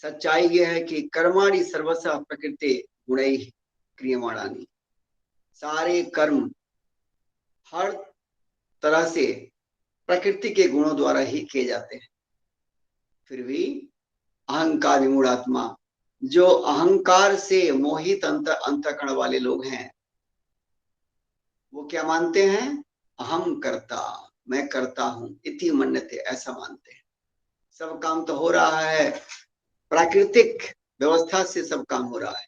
सच्चाई ये है कि कर्माणि सर्वशः प्रकृति गुणैः क्रियमाणानि, सारे कर्म हर तरह से प्रकृति के गुणों द्वारा ही किए जाते हैं। फिर भी अहंकार विमूढ़ात्मा, जो अहंकार से मोहित अंतःकरण वाले लोग हैं, वो क्या मानते हैं? अहम कर्ता, मैं करता हूं, इति मन्यते, ऐसा मानते हैं। सब काम तो हो रहा है, प्राकृतिक व्यवस्था से सब काम हो रहा है,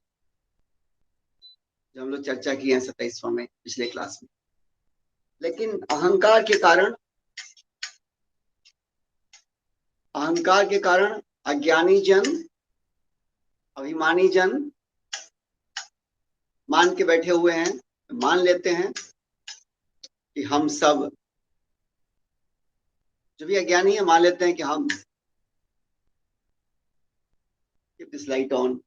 जो हम लोग चर्चा किए हैं 27वां में पिछले क्लास में। लेकिन अहंकार के कारण अज्ञानी जन, अभिमानी जन मान के बैठे हुए हैं, मान लेते हैं कि हम सब, जो भी अज्ञानी है मान लेते हैं कि हम, keep this light on,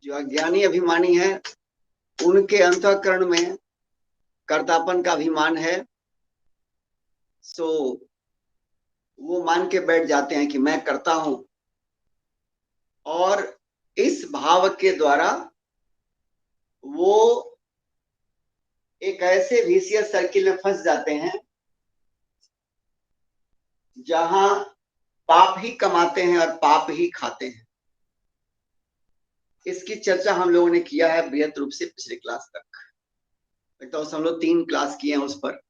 जो अज्ञानी अभिमानी है उनके अंतःकरण में कर्तापन का अभिमान है, सो वो मान के बैठ जाते हैं कि मैं करता हूं, और इस भाव के द्वारा वो एक ऐसे विशियस सर्किल में फंस जाते हैं जहां पाप ही कमाते हैं और पाप ही खाते हैं। इसकी चर्चा हम लोगों ने किया है बृहत रूप से पिछले क्लास तक, तो हम लोग 3 क्लास किए हैं उस पर,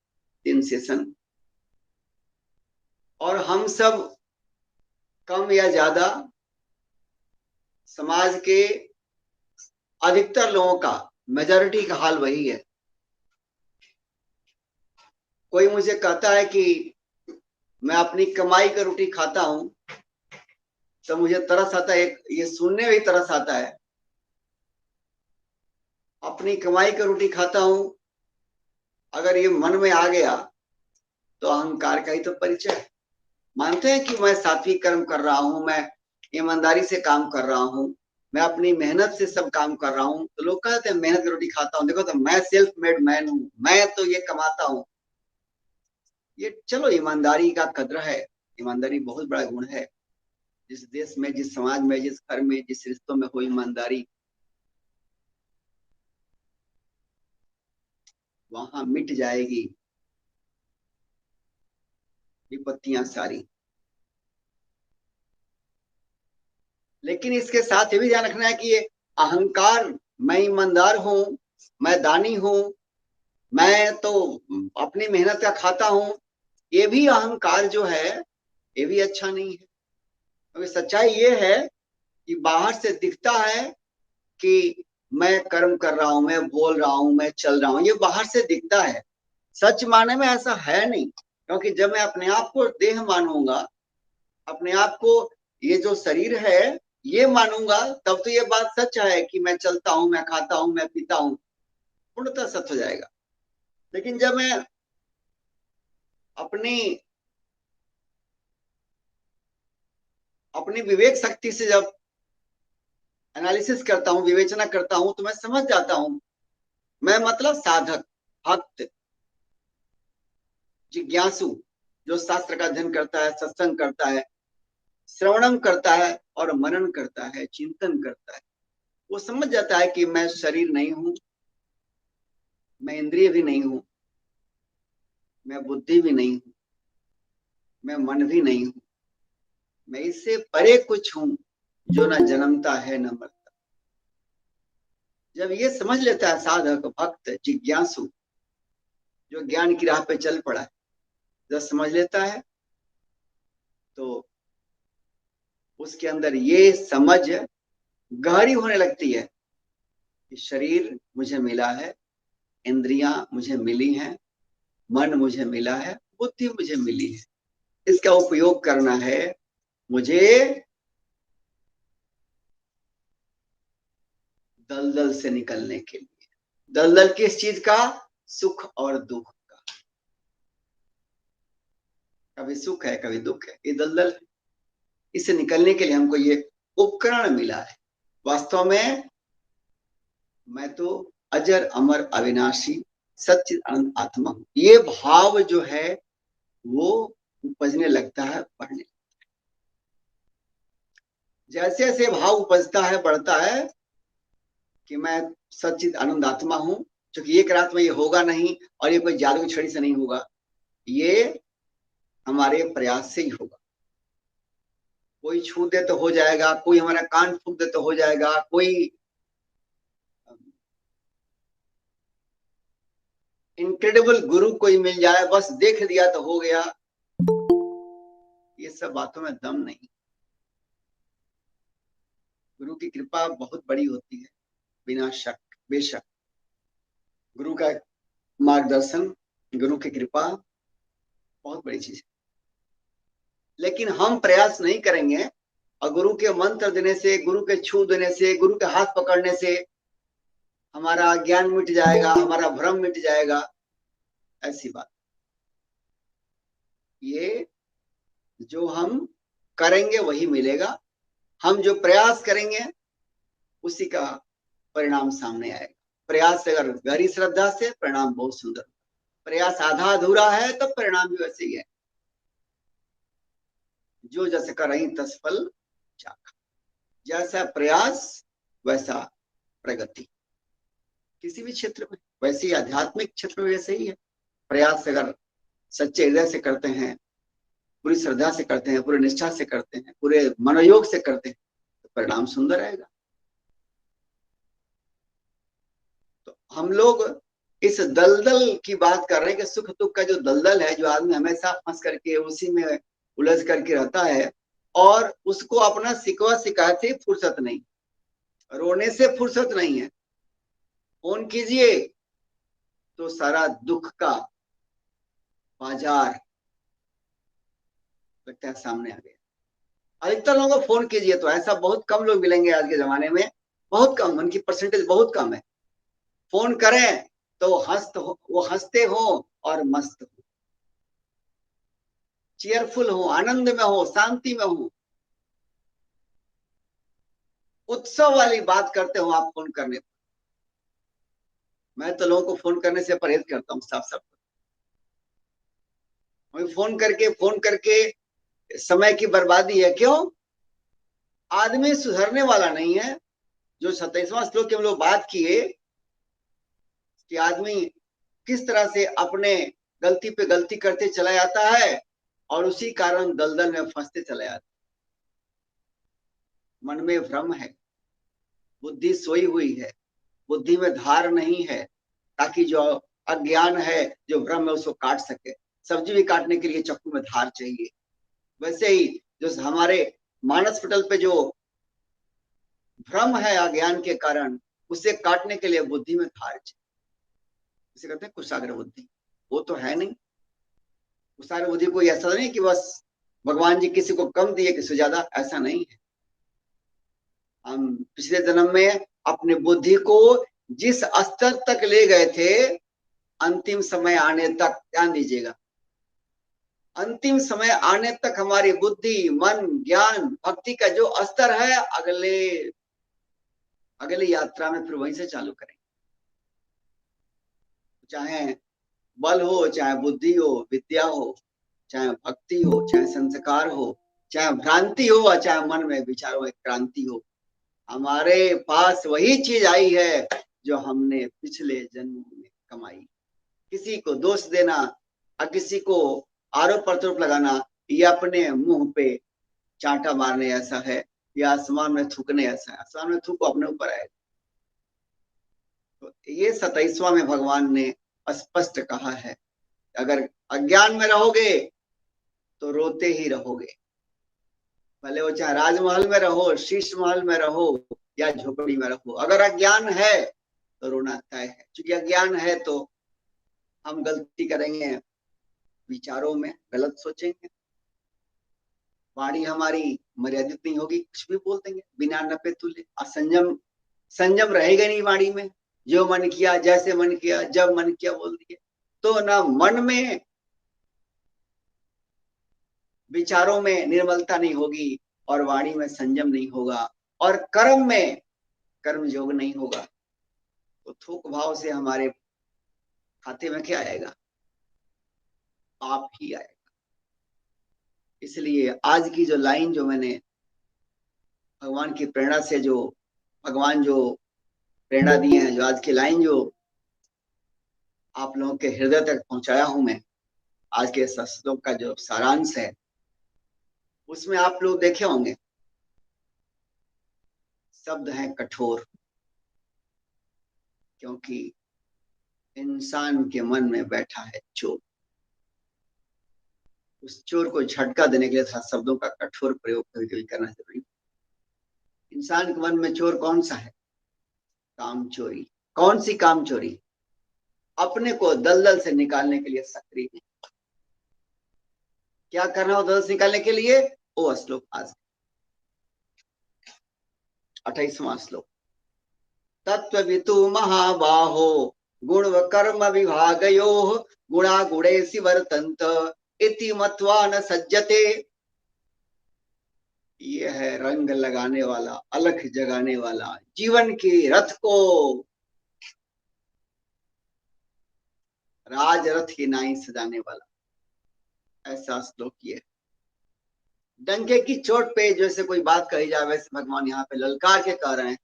3 सेशन। और हम सब कम या ज्यादा समाज के अधिकतर लोगों का, मेजॉरिटी का हाल वही है। कोई मुझे कहता है कि मैं अपनी कमाई का रोटी खाता हूं, तो मुझे तरस आता है, ये सुनने में ही तरस आता है। अपनी कमाई का रोटी खाता हूं, अगर ये मन में आ गया तो अहंकार का ही तो परिचय है। मानते हैं कि मैं सात्विक कर्म कर रहा हूं, मैं ईमानदारी से काम कर रहा हूं, मैं अपनी मेहनत से सब काम कर रहा हूं, तो लोग कहते हैं मेहनत की रोटी खाता हूं, देखो तो मैं सेल्फ मेड मैन हूं, मैं तो ये कमाता हूं। ये चलो ईमानदारी का कद्र है, ईमानदारी बहुत बड़ा गुण है। जिस देश में, जिस समाज में, जिस घर में, जिस रिश्तों में हो ईमानदारी, वहां मिट जाएगी विपत्तियां सारी। लेकिन इसके साथ ये भी ध्यान रखना है कि ये अहंकार, मैं ईमानदार हूं, मैं दानी हूं, मैं तो अपनी मेहनत का खाता हूं, ये भी अहंकार जो है ये भी अच्छा नहीं है। क्योंकि सच्चाई ये है कि बाहर से दिखता है कि मैं कर्म कर रहा हूं, मैं बोल रहा हूं, मैं चल रहा हूं, ये बाहर से दिखता है। सच माने में ऐसा है नहीं, क्योंकि जब मैं अपने आप को देह मानूंगा, अपने आप को ये जो शरीर है ये मानूंगा, तब तो ये बात सच है कि मैं चलता हूं, मैं खाता हूं, मैं पीता हूं, पूर्णतः सच हो जाएगा। लेकिन जब मैं अपनी अपनी विवेक शक्ति से जब एनालिसिस करता हूं, विवेचना करता हूं, तो मैं समझ जाता हूं, मैं मतलब साधक, भक्त, जिज्ञासु, जो शास्त्र का अध्ययन करता है, सत्संग करता है, श्रवणम करता है और मनन करता है, चिंतन करता है, वो समझ जाता है कि मैं शरीर नहीं हूं, मैं इंद्रिय भी नहीं हूं, मैं बुद्धि भी नहीं हूं, मैं मन भी नहीं हूं, मैं इससे परे कुछ हूं जो न जन्मता है न मरता। जब ये समझ लेता है साधक, भक्त, जिज्ञासु, जो ज्ञान की राह पे चल पड़ा है, जब समझ लेता है तो उसके अंदर ये समझ गहरी होने लगती है कि शरीर मुझे मिला है, इंद्रियां मुझे मिली हैं, मन मुझे मिला है, बुद्धि मुझे मिली है, इसका उपयोग करना है मुझे दलदल से निकलने के लिए। दलदल किस चीज का? सुख और दुख का। कभी सुख है, कभी दुख है, ये दलदल है। इससे निकलने के लिए हमको ये उपकरण मिला है। वास्तव में मैं तो अजर अमर अविनाशी सच्चिद आनंद आत्मा हूं, ये भाव जो है वो उपजने लगता है, बढ़ने। जैसे जैसे भाव उपजता है, बढ़ता है कि मैं सच्चिद आनंदात्मा हूं, क्योंकि एक रात में ये होगा नहीं और ये कोई जादू की छड़ी से नहीं होगा, ये हमारे प्रयास से ही होगा। कोई छू दे तो हो जाएगा, कोई हमारा कान फूंक दे तो हो जाएगा, कोई इनक्रेडिबल गुरु कोई मिल जाए, बस देख दिया तो हो गया, ये सब बातों में दम नहीं। गुरु की कृपा बहुत बड़ी होती है, बिना शक, बेशक गुरु का मार्गदर्शन, गुरु की कृपा बहुत बड़ी चीज है। लेकिन हम प्रयास नहीं करेंगे और गुरु के मंत्र देने से, गुरु के छू देने से, गुरु के हाथ पकड़ने से हमारा ज्ञान मिट जाएगा, हमारा भ्रम मिट जाएगा, ऐसी बात। ये जो हम करेंगे वही मिलेगा, हम जो प्रयास करेंगे उसी का परिणाम सामने आएगा। प्रयास अगर गहरी श्रद्धा से, परिणाम बहुत सुंदर। प्रयास आधा अधूरा है तो परिणाम भी वैसे ही है। जो जैसे करही तस फल चाखा, जैसा प्रयास वैसा प्रगति। किसी भी क्षेत्र में, वैसे ही आध्यात्मिक क्षेत्र में वैसे ही है। प्रयास अगर सच्चे हृदय से करते हैं, पूरी श्रद्धा से करते हैं, पूरी निष्ठा से करते हैं, पूरे मनोयोग से करते हैं, तो परिणाम सुंदर आएगा। तो हम लोग इस दलदल की बात कर रहे हैं कि सुख दुख का जो दलदल है, जो आदमी हमेशा फंस करके उसी में उलझ करके रहता है और उसको अपना शिकवा शिकायत से फुर्सत नहीं, रोने से फुर्सत नहीं है। फोन कीजिए तो सारा दुख का बाजार लगता है सामने आ गया। अधिकतर लोगों को फोन कीजिए तो ऐसा बहुत कम लोग मिलेंगे आज के जमाने में, बहुत कम, उनकी परसेंटेज बहुत कम है। फोन करें तो वो हंसते हो और मस्त हो, चेयरफुल हो, आनंद में हो, शांति में हो, उत्सव वाली बात करते हो आप फोन करने पर। मैं तो लोगों को फोन करने से परहेज करता हूँ, साफ साफ। फोन करके समय की बर्बादी है। क्यों? आदमी सुधरने वाला नहीं है। जो 27वां श्लोक की हम लोग बात किए कि आदमी किस तरह से अपने गलती पे गलती करते चला जाता है और उसी कारण दलदल में फंसते चला जाता है। मन में भ्रम है, बुद्धि सोई हुई है, बुद्धि में धार नहीं है, ताकि जो अज्ञान है, जो भ्रम है, उसको काट सके। सब्जी भी काटने के लिए चाकू में धार चाहिए। वैसे ही जो हमारे मानस पटल पे जो भ्रम है अज्ञान के कारण, उसे काटने के लिए बुद्धि में धार चाहिए। इसे कहते हैं कुशाग्र बुद्धि। वो तो है नहीं। कुशाग्र बुद्धि कोई ऐसा नहीं कि बस भगवान जी किसी को कम दिए किसी ज्यादा, ऐसा नहीं है। हम पिछले जन्म में अपने बुद्धि को जिस स्तर तक ले गए थे, अंतिम समय आने तक, ध्यान दीजिएगा, अंतिम समय आने तक हमारी बुद्धि, मन, ज्ञान, भक्ति का जो स्तर है, अगली यात्रा में फिर वहीं से चालू करेंगे। चाहे बल हो, चाहे बुद्धि हो, विद्या हो, चाहे भक्ति हो, चाहे संस्कार हो, चाहे भ्रांति हो, और चाहे मन में विचारों में क्रांति हो, हमारे पास वही चीज आई है जो हमने पिछले जन्म में कमाई। किसी को दोष देना और किसी को आरोप प्रत्यारोप लगाना, ये अपने मुंह पे चांटा मारने ऐसा है, या आसमान में थूकने ऐसा है। आसमान में थूको, अपने ऊपर आएगा। तो ये 27वां में भगवान ने स्पष्ट कहा है, अगर अज्ञान में रहोगे तो रोते ही रहोगे। भले वो चाहे राजमहल में रहो, शीश महल में रहो, या झोपड़ी में रहो, अगर अज्ञान है तो रोना तय है। क्योंकि अज्ञान है तो हम गलती करेंगे, विचारों में गलत सोचेंगे, वाणी हमारी मर्यादित नहीं होगी, कुछ भी बोल देंगे बिना नपे तुले। असंयम, संयम रहेगा नहीं वाणी में। जो मन किया, जैसे मन किया, जब मन किया बोल दिए, तो ना मन में, विचारों में निर्मलता नहीं होगी, और वाणी में संयम नहीं होगा, और कर्म में कर्म योग नहीं होगा। तो थूक भाव से हमारे खाते में क्या आएगा? पाप ही आएगा। इसलिए आज की जो लाइन जो मैंने भगवान की प्रेरणा से जो भगवान जो प्रेरणा दिए हैं, जो आज की लाइन जो आप लोगों के हृदय तक पहुंचाया हूं मैं, आज के श्लोक का जो सारांश है, उसमें आप लोग देखे होंगे शब्द है कठोर, क्योंकि इंसान के मन में बैठा है चोर। उस चोर को झटका देने के लिए था शब्दों का कठोर प्रयोग कभी कभी करना जरूरी। इंसान के मन में चोर कौन सा है? काम चोरी। कौन सी काम चोरी? अपने को दलदल से निकालने के लिए सक्रिय है। क्या करना हो दलदल से निकालने के लिए? वो श्लोक आज 28वां श्लोक। तत्त्ववितु महाबाहो गुण व कर्म विभागयो गुणा गुणेसि वर्तन्त इति मत्वा न सज्जते। ये है रंग लगाने वाला, अलख जगाने वाला, जीवन के रथ को राज रथ की नाई सजाने वाला, ऐसा श्लोक ये। डंके की चोट पे जैसे कोई बात कही जाए, वैसे भगवान यहाँ पे ललकार के कह रहे हैं,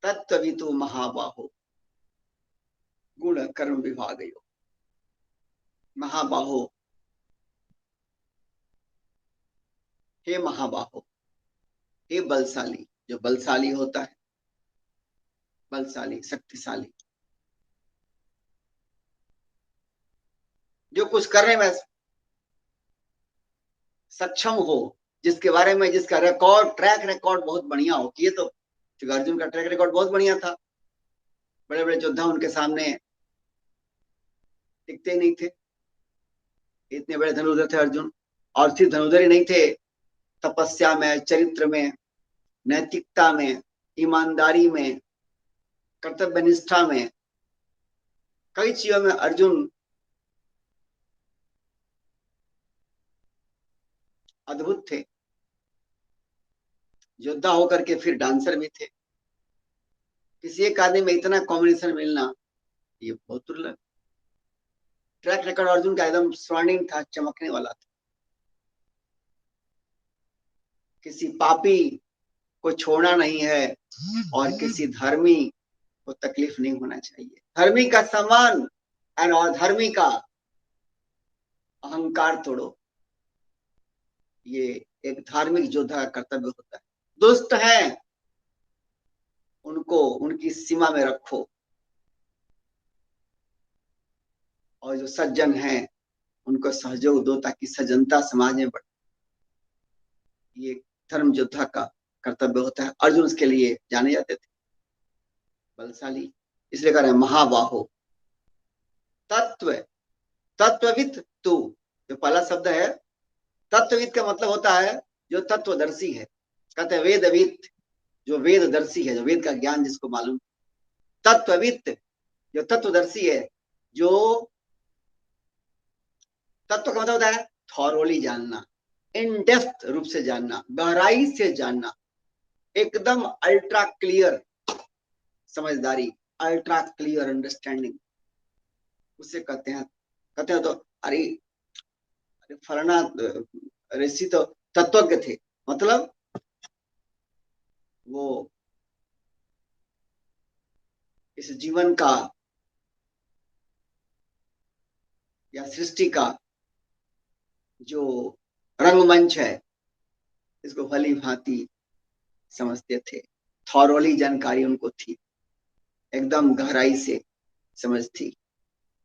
तत्त्ववितु महाबाहो गुण कर्म विभागयो। महाबाहो, हे महाबाहो, हे बलशाली। जो बलशाली होता है, बलशाली शक्तिशाली, जो कुछ करने में सक्षम हो, जिसके बारे में जिसका रिकॉर्ड, ट्रैक रिकॉर्ड बहुत बढ़िया हो। ये तो अर्जुन का ट्रैक रिकॉर्ड बहुत बढ़िया था, बड़े बड़े योद्धा उनके सामने टिकते नहीं थे। इतने बड़े धनुर्धर थे अर्जुन, और सिर्फ धनुर्धर ही नहीं थे, तपस्या में, चरित्र में, नैतिकता में, ईमानदारी में, कर्तव्य निष्ठा में, कई चीजों में अर्जुन अद्भुत थे। योद्धा होकर के फिर डांसर भी थे। किसी एक आदमी में इतना कॉम्बिनेशन मिलना ये बहुत दुर्लभ। ट्रैक रिकॉर्ड अर्जुन का एकदम स्वर्णिम था, चमकने वाला था। किसी पापी को छोड़ना नहीं है और किसी धर्मी को तकलीफ नहीं होना चाहिए। धर्मी का सम्मान और धर्मी का अहंकार तोड़ो, ये एक धार्मिक योद्धा का कर्तव्य होता है। दुष्ट हैं उनको उनकी सीमा में रखो, और जो सज्जन हैं उनको सहयोग दो, ताकि सज्जनता समाज में बढ़े। ये धर्म योद्धा का कर्तव्य होता है। अर्जुन उसके लिए जाने जाते थे, बलशाली, इसलिए कह रहे हैं महाबाहो। तत्व, तत्वविद तू, जो पहला शब्द है तत्वविद का मतलब होता है जो तत्वदर्शी है। कहते हैं वेदविद, जो वेददर्शी है, जो वेद का ज्ञान जिसको मालूम। तत्वविद जो तत्वदर्शी है, जो तत्व का मतलब होता है थॉरोली जानना, इन डेप्थ रूप से जानना, गहराई से जानना, एकदम अल्ट्रा क्लियर समझदारी, अल्ट्रा क्लियर अंडरस्टैंडिंग, उसे कहते हैं तो अरे अरे फलाना ऋषि तो तत्वज्ञ थे, मतलब वो इस जीवन का या सृष्टि का जो रंगमंच है, इसको भली भांति समझते थे। थॉरोली जानकारी उनको थी, एकदम गहराई से समझ थी,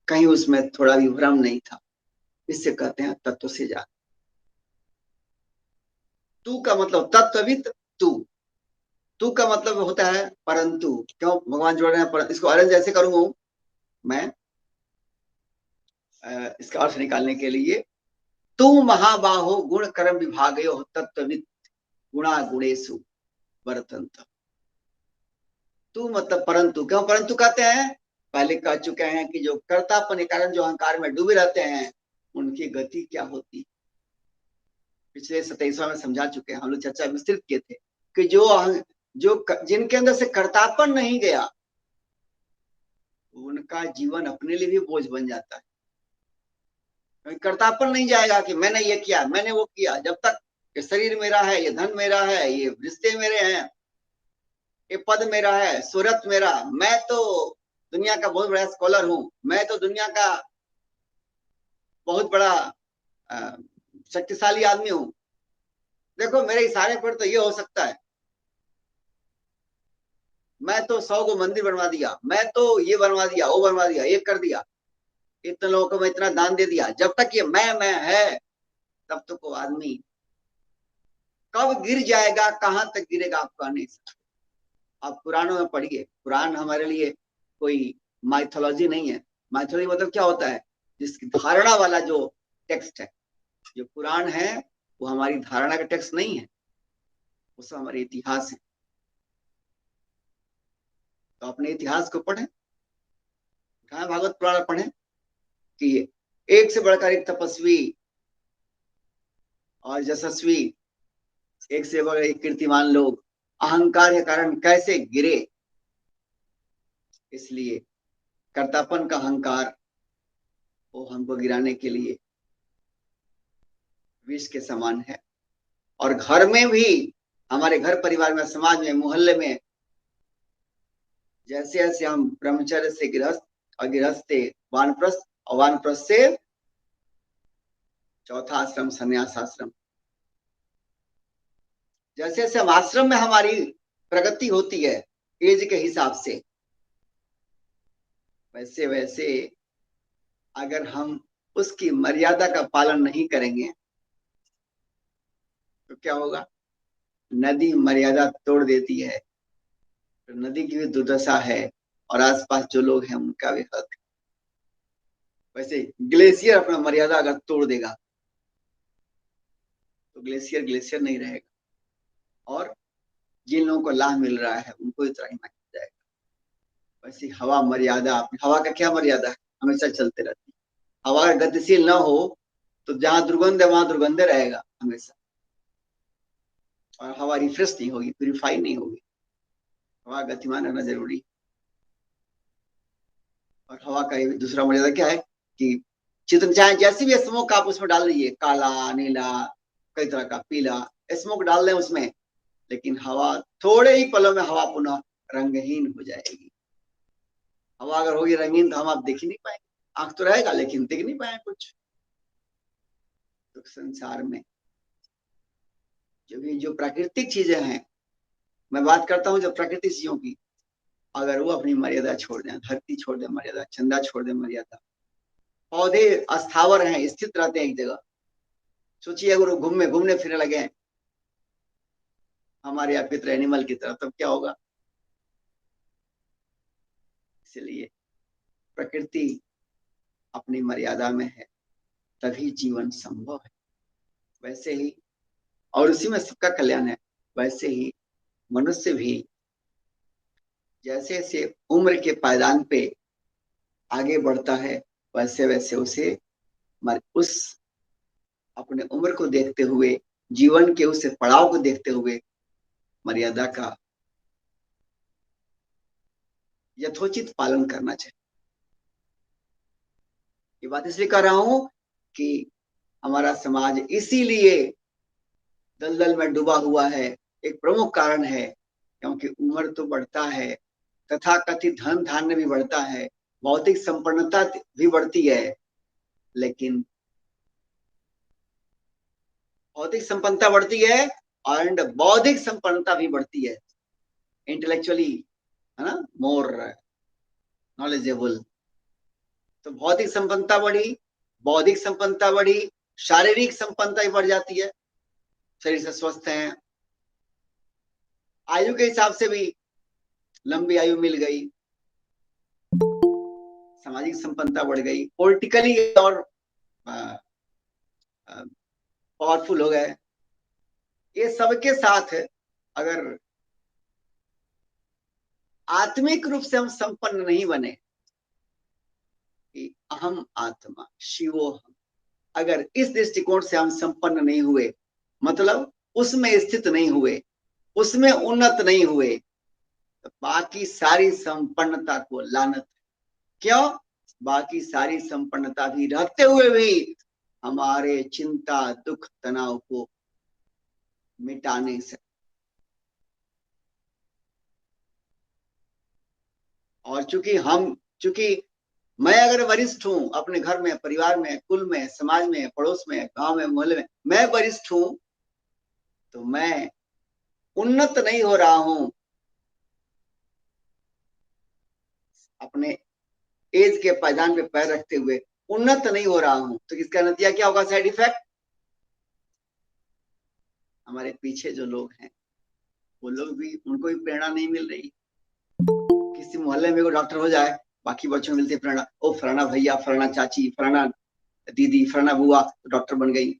कहीं उसमें थोड़ा भी भ्रम नहीं था। इससे कहते हैं तत्व से जान। तू का मतलब तत्वविद तू, तू का मतलब होता है परंतु। क्यों भगवान जोड़ रहे हैं? इसको अरेंज ऐसे करूंगा मैं, इसका अर्थ निकालने के लिए, तू महाबाहो गुण कर्म विभागयो तत्वविद गुणा गुणेशु वर्तन्त। तू मतलब परंतु। क्यों परंतु कहते हैं? पहले कह चुके हैं कि जो कर्तापन के कारण जो अहंकार में डूबे रहते हैं, उनकी गति क्या होती। पिछले 27वां में समझा चुके हैं, हम लोग चर्चा विस्तृत किए थे कि जो जिनके अंदर से कर्तापन नहीं गया, उनका जीवन अपने लिए भी बोझ बन जाता है। कर्तापन नहीं जाएगा कि मैंने ये किया, मैंने वो किया। जब तक ये शरीर मेरा है, ये धन मेरा है, ये रिश्ते मेरे हैं, ये पद मेरा है, शोहरत मेरा, मैं तो दुनिया का बहुत बड़ा स्कॉलर हूं, मैं तो दुनिया का बहुत बड़ा शक्तिशाली आदमी हूं, देखो मेरे इशारे पर तो ये हो सकता है, मैं तो 100 को मंदिर बनवा दिया, मैं तो ये बनवा दिया, वो बनवा दिया, ये कर दिया, इतने लोगों को मैं इतना दान दे दिया। जब तक ये मैं है, तब तक वो आदमी कब गिर जाएगा, कहां तक गिरेगा आप कह नहीं सकते। आप पुराणों में पढ़िए, पुराण हमारे लिए कोई माइथोलॉजी नहीं है। माइथोलॉजी मतलब क्या होता है, जिसकी धारणा वाला जो टेक्स्ट है। जो पुराण है वो हमारी धारणा का टेक्स्ट नहीं है, वो सब हमारे इतिहास है। तो अपने इतिहास को पढ़ें, कहा भागवत पुराण पढ़ें कि एक से बढ़कर एक तपस्वी और यशस्वी, एक से बढ़कर एक कीर्तिमान लोग अहंकार के कारण कैसे गिरे। इसलिए कर्तापन का अहंकार वो हमको गिराने के लिए विष के समान है। और घर में भी, हमारे घर परिवार में, समाज में, मोहल्ले में, जैसे जैसे हम ब्रह्मचर्य से गृहस्थ और गृहस्थ से वानप्रस्थ और वानप्रस्थ से चौथा आश्रम संन्यास आश्रम, जैसे जैसे हम आश्रम में हमारी प्रगति होती है एज के हिसाब से, वैसे वैसे अगर हम उसकी मर्यादा का पालन नहीं करेंगे तो क्या होगा, नदी मर्यादा तोड़ देती है तो नदी की भी दुर्दशा है और आसपास जो लोग हैं उनका भी हक। वैसे ग्लेशियर अपना मर्यादा अगर तोड़ देगा तो ग्लेशियर ग्लेशियर नहीं रहेगा और जिन लोगों को लाभ मिल रहा है उनको इतना ही मिल जाएगा। वैसे हवा मर्यादा, हवा का क्या मर्यादा है, हमेशा चलते रहती है। हवा गतिशील ना हो तो जहां दुर्गंध है वहां दुर्गंध रहेगा हमेशा, और हवा रिफ्रेश नहीं होगी, प्यूरिफाई नहीं होगी। हवा गतिमान रहना जरूरी। और हवा का दूसरा मर्यादा क्या है कि चित्र चाहे जैसी भी स्मोक आप उसमें डाल दीजिए, काला नीला कई तरह का पीला स्मोक डाल दें उसमें, लेकिन हवा थोड़े ही पलों में हवा पुनः रंगहीन हो जाएगी। हवा अगर होगी रंगीन तो हम आप देख ही नहीं पाएंगे, आंख तो रहेगा लेकिन देख नहीं पाएंगे कुछ। तो संसार में जो प्राकृतिक चीजें हैं, मैं बात करता हूँ जो प्राकृतिक चीजों की, अगर वो अपनी मर्यादा छोड़ दें, धरती छोड़ दे मर्यादा, चंदा छोड़ दे मर्यादा, पौधे अस्थावर हैं, स्थित रहते हैं एक जगह। सोचिए अगर वो घूमने फिरने लगे हमारे यहाँ पितर एनिमल की तरह, तब क्या होगा। इसलिए प्रकृति अपनी मर्यादा में है तभी जीवन संभव है। वैसे ही, और उसी में सबका कल्याण है, वैसे ही मनुष्य भी जैसे जैसे उम्र के पायदान पे आगे बढ़ता है वैसे वैसे उसे उस अपने उम्र को देखते हुए, जीवन के उस पड़ाव को देखते हुए मर्यादा का यथोचित पालन करना चाहिए। ये बात इसलिए कर रहा हूं कि हमारा समाज इसीलिए दलदल में डूबा हुआ है, एक प्रमुख कारण है क्योंकि उम्र तो बढ़ता है, तथा कथित धन धान्य भी बढ़ता है, भौतिक संपन्नता भी बढ़ती है, लेकिन भौतिक संपन्नता बढ़ती है और बौद्धिक संपन्नता भी बढ़ती है, इंटेलेक्चुअली, है ना, मोर नॉलेजेबल। तो भौतिक संपन्नता बढ़ी, बौद्धिक संपन्नता बढ़ी, शारीरिक संपन्नता भी बढ़ जाती है, शरीर से स्वस्थ हैं, आयु के हिसाब से भी लंबी आयु मिल गई, सामाजिक संपन्नता बढ़ गई, पॉलिटिकली और पावरफुल हो गए। ये सबके साथ अगर आत्मिक रूप से हम संपन्न नहीं बने कि अहम आत्मा शिवो हम, अगर इस दृष्टिकोण से हम संपन्न नहीं हुए, मतलब उसमें स्थित नहीं हुए, उसमें उन्नत नहीं हुए, तो बाकी सारी संपन्नता को लानत। क्यों? बाकी सारी संपन्नता भी रहते हुए भी हमारे चिंता दुख तनाव को मिटा नहीं सकते। और चूंकि मैं अगर वरिष्ठ हूं अपने घर में, परिवार में, कुल में, समाज में, पड़ोस में, गांव में, मोहल्ले में, मैं वरिष्ठ हूं, तो मैं उन्नत नहीं हो रहा हूं अपने एज के पायदान पे पैर रखते हुए, उन्नत नहीं हो रहा हूं, तो इसका नतीजा क्या होगा? साइड इफेक्ट, हमारे पीछे जो लोग हैं वो लोग भी, उनको भी प्रेरणा नहीं मिल रही। किसी मोहल्ले में कोई डॉक्टर हो जाए, बाकी बच्चों को मिलती है प्रेरणा, ओ फलाना भैया, फलाना चाची, फलाना दीदी, फलाना बुआ तो डॉक्टर बन गई।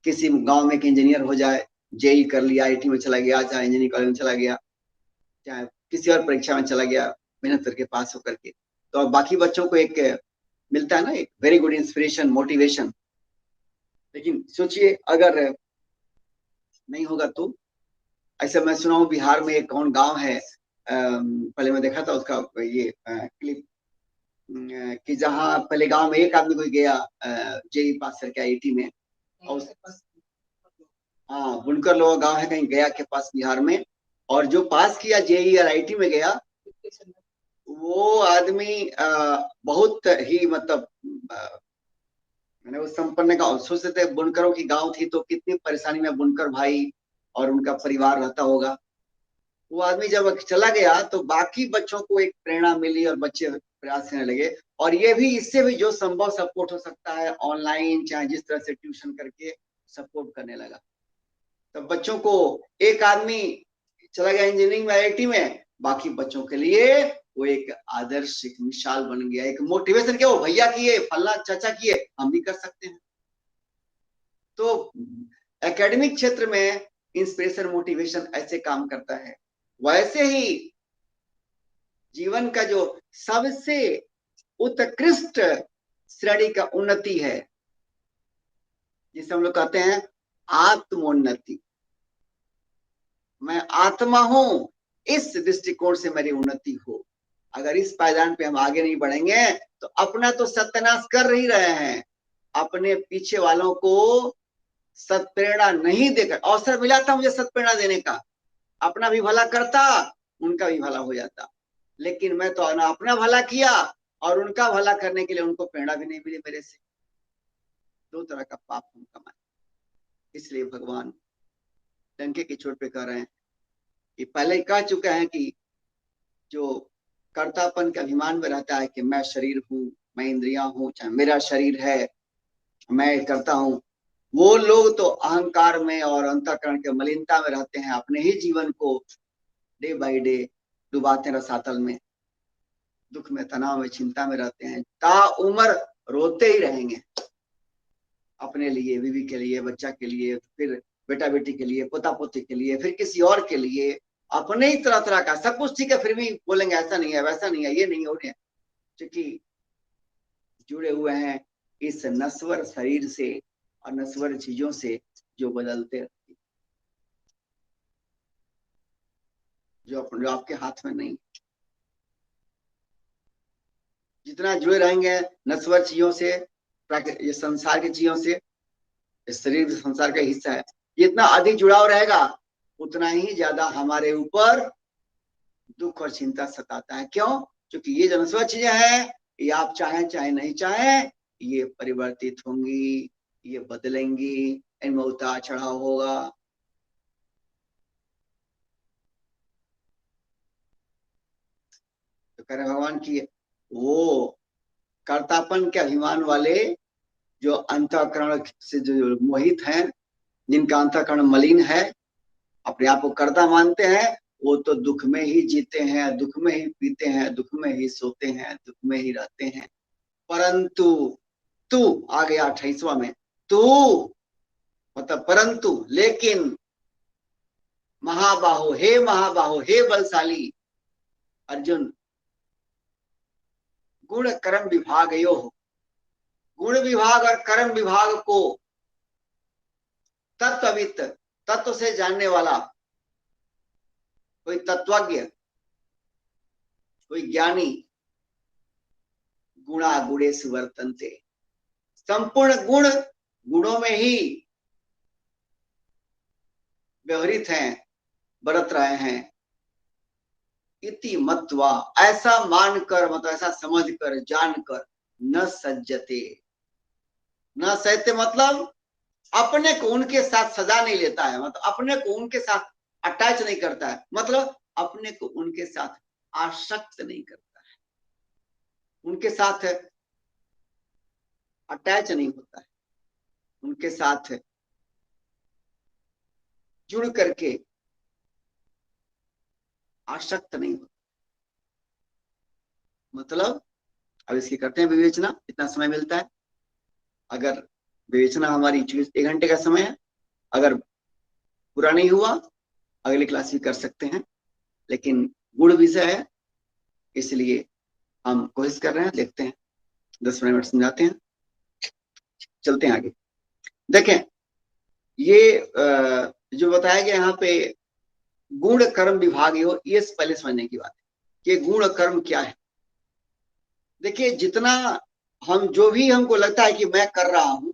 किसी गांव में एक इंजीनियर हो जाए, जेई कर लिया, आईटी में चला गया, चाहे इंजीनियरिंग कॉलेज में चला गया, चाहे किसी और परीक्षा में चला गया, मेहनत करके पास होकर के, तो अब बाकी बच्चों को एक मिलता है ना, एक वेरी गुड इंस्पिरेशन, मोटिवेशन। लेकिन सोचिए अगर नहीं होगा तो। ऐसा मैं सुना हूँ बिहार में एक कौन गांव है, पहले मैं देखा था उसका ये क्लिप, कि जहाँ पहले गांव में एक आदमी कोई गया जेई पास करके आईआईटी में, और हाँ बुनकर लोग गांव है कहीं गया के पास बिहार में, और जो पास किया जेई और आईआईटी में गया, वो आदमी बहुत ही मतलब मैंने उस संपन्न का सोचते थे, बुनकरों की गांव थी तो कितनी परेशानी में बुनकर भाई और उनका परिवार रहता होगा। वो आदमी जब चला गया तो बाकी बच्चों को एक प्रेरणा मिली और बच्चे प्रयास करने लगे, और ये भी इससे भी जो संभव सपोर्ट हो सकता है ऑनलाइन, चाहे जिस तरह से ट्यूशन करके सपोर्ट करने लगा। तब बच्चों को, एक आदमी चला गया इंजीनियरिंग में, आईआईटी में, बाकी बच्चों के लिए वो एक आदर्श, एक मिसाल बन गया, एक मोटिवेशन। क्या वो भैया किए, फल्ला चाचा किए, हम भी कर सकते हैं। तो एकेडमिक क्षेत्र में इंस्पिरेशन, मोटिवेशन ऐसे काम करता है। वैसे ही जीवन का जो सबसे उत्कृष्ट श्रेणी का उन्नति है, जिसे हम लोग कहते हैं आत्मोन्नति। मैं आत्मा हूं, इस दृष्टिकोण से मेरी उन्नति हो। अगर इस पायदान पे हम आगे नहीं बढ़ेंगे तो अपना तो सत्यानाश कर ही रहे हैं, अपने पीछे वालों को सत्प्रेरणा नहीं देकर। अवसर मिला था मुझे सत्प्रेरणा देने का, अपना भी भला करता, उनका भी भला हो जाता, लेकिन मैं तो ना अपना भला किया और उनका भला करने के लिए उनको प्रेरणा भी नहीं मिली मेरे से। दो तरह का पाप हम कमाए। इसलिए भगवान डंके की चोट पे कह रहे हैं कि पहले कह चुके हैं कि जो कर्तापन के अभिमान में रहता है कि मैं शरीर हूं, मैं इंद्रियां हूं, चाहे मेरा शरीर है, मैं करता हूं, वो लोग तो अहंकार में और अंतःकरण के मलिनता में रहते हैं, अपने ही जीवन को डे बाय डे डुबाते रसातल में, दुख में, तनाव में, चिंता में रहते हैं, ता उम्र रोते ही रहेंगे, अपने लिए, बीवी के लिए, बच्चा के लिए, फिर बेटा बेटी के लिए, पोता पोती के लिए, फिर किसी और के लिए, अपने ही तरह तरह का सब कुछ ठीक है, फिर भी बोलेंगे ऐसा नहीं है, वैसा नहीं है, ये नहीं हो रहा है, क्योंकि जुड़े हुए हैं इस नश्वर शरीर से और नश्वर चीजों से जो बदलते रहती, जो आपके हाथ में नहीं। जितना जुड़े रहेंगे नश्वर चीजों से, ये संसार की चीजों से, इस शरीर संसार का हिस्सा है, जितना अधिक जुड़ाव रहेगा उतना ही ज्यादा हमारे ऊपर दुख और चिंता सताता है। क्यों? क्योंकि ये जो नश्वर चीजें हैं, ये आप चाहें चाहे नहीं चाहें, ये परिवर्तित होंगी, ये बदलेंगी, इनमें उतार चढ़ाव होगा। तो कह रहे भगवान की वो कर्तापन के अभिमान वाले, जो अंतःकरण से जो मोहित हैं, जिनका अंतःकरण मलिन है, अपने आप को कर्ता मानते हैं, वो तो दुख में ही जीते हैं, दुख में ही पीते हैं, दुख में ही सोते हैं, दुख में ही रहते हैं। परंतु तू आ गया 28वां में, तू मतलब परंतु, लेकिन महाबाहो, हे महाबाहो, हे बलशाली अर्जुन, गुण कर्म विभाग यो, गुण विभाग और कर्म विभाग को तत्वविद, तत्व से जानने वाला कोई तत्वज्ञ, कोई ज्ञानी, गुणा गुणेश वर्तन्ते, संपूर्ण गुण गुणों में ही व्यवहृत हैं, बरत रहे हैं। इति मत्वा, ऐसा मानकर, मतलब ऐसा समझकर, जानकर, न सज्जते, न सहते मतलब अपने को उनके साथ सजा नहीं लेता है, मतलब अपने को उनके साथ अटैच नहीं करता है, मतलब अपने को उनके साथ आसक्त नहीं करता है, उनके साथ अटैच नहीं होता है, उनके साथ जुड़ करके आसक्त नहीं होता। मतलब अब इसकी करते हैं विवेचना, इतना समय मिलता है। अगर विवेचना हमारी 1 घंटे का समय है, अगर पूरा नहीं हुआ अगली क्लास भी कर सकते हैं, लेकिन गुण विषय है इसलिए हम कोशिश कर रहे हैं, देखते हैं 10 मिनट समझाते हैं, चलते हैं आगे। देखें ये जो बताया गया यहाँ पे गुण कर्म विभाग, ये पहले समझने की बात है कि गुण कर्म क्या है। देखिए जितना हम, जो भी हमको लगता है कि मैं कर रहा हूं,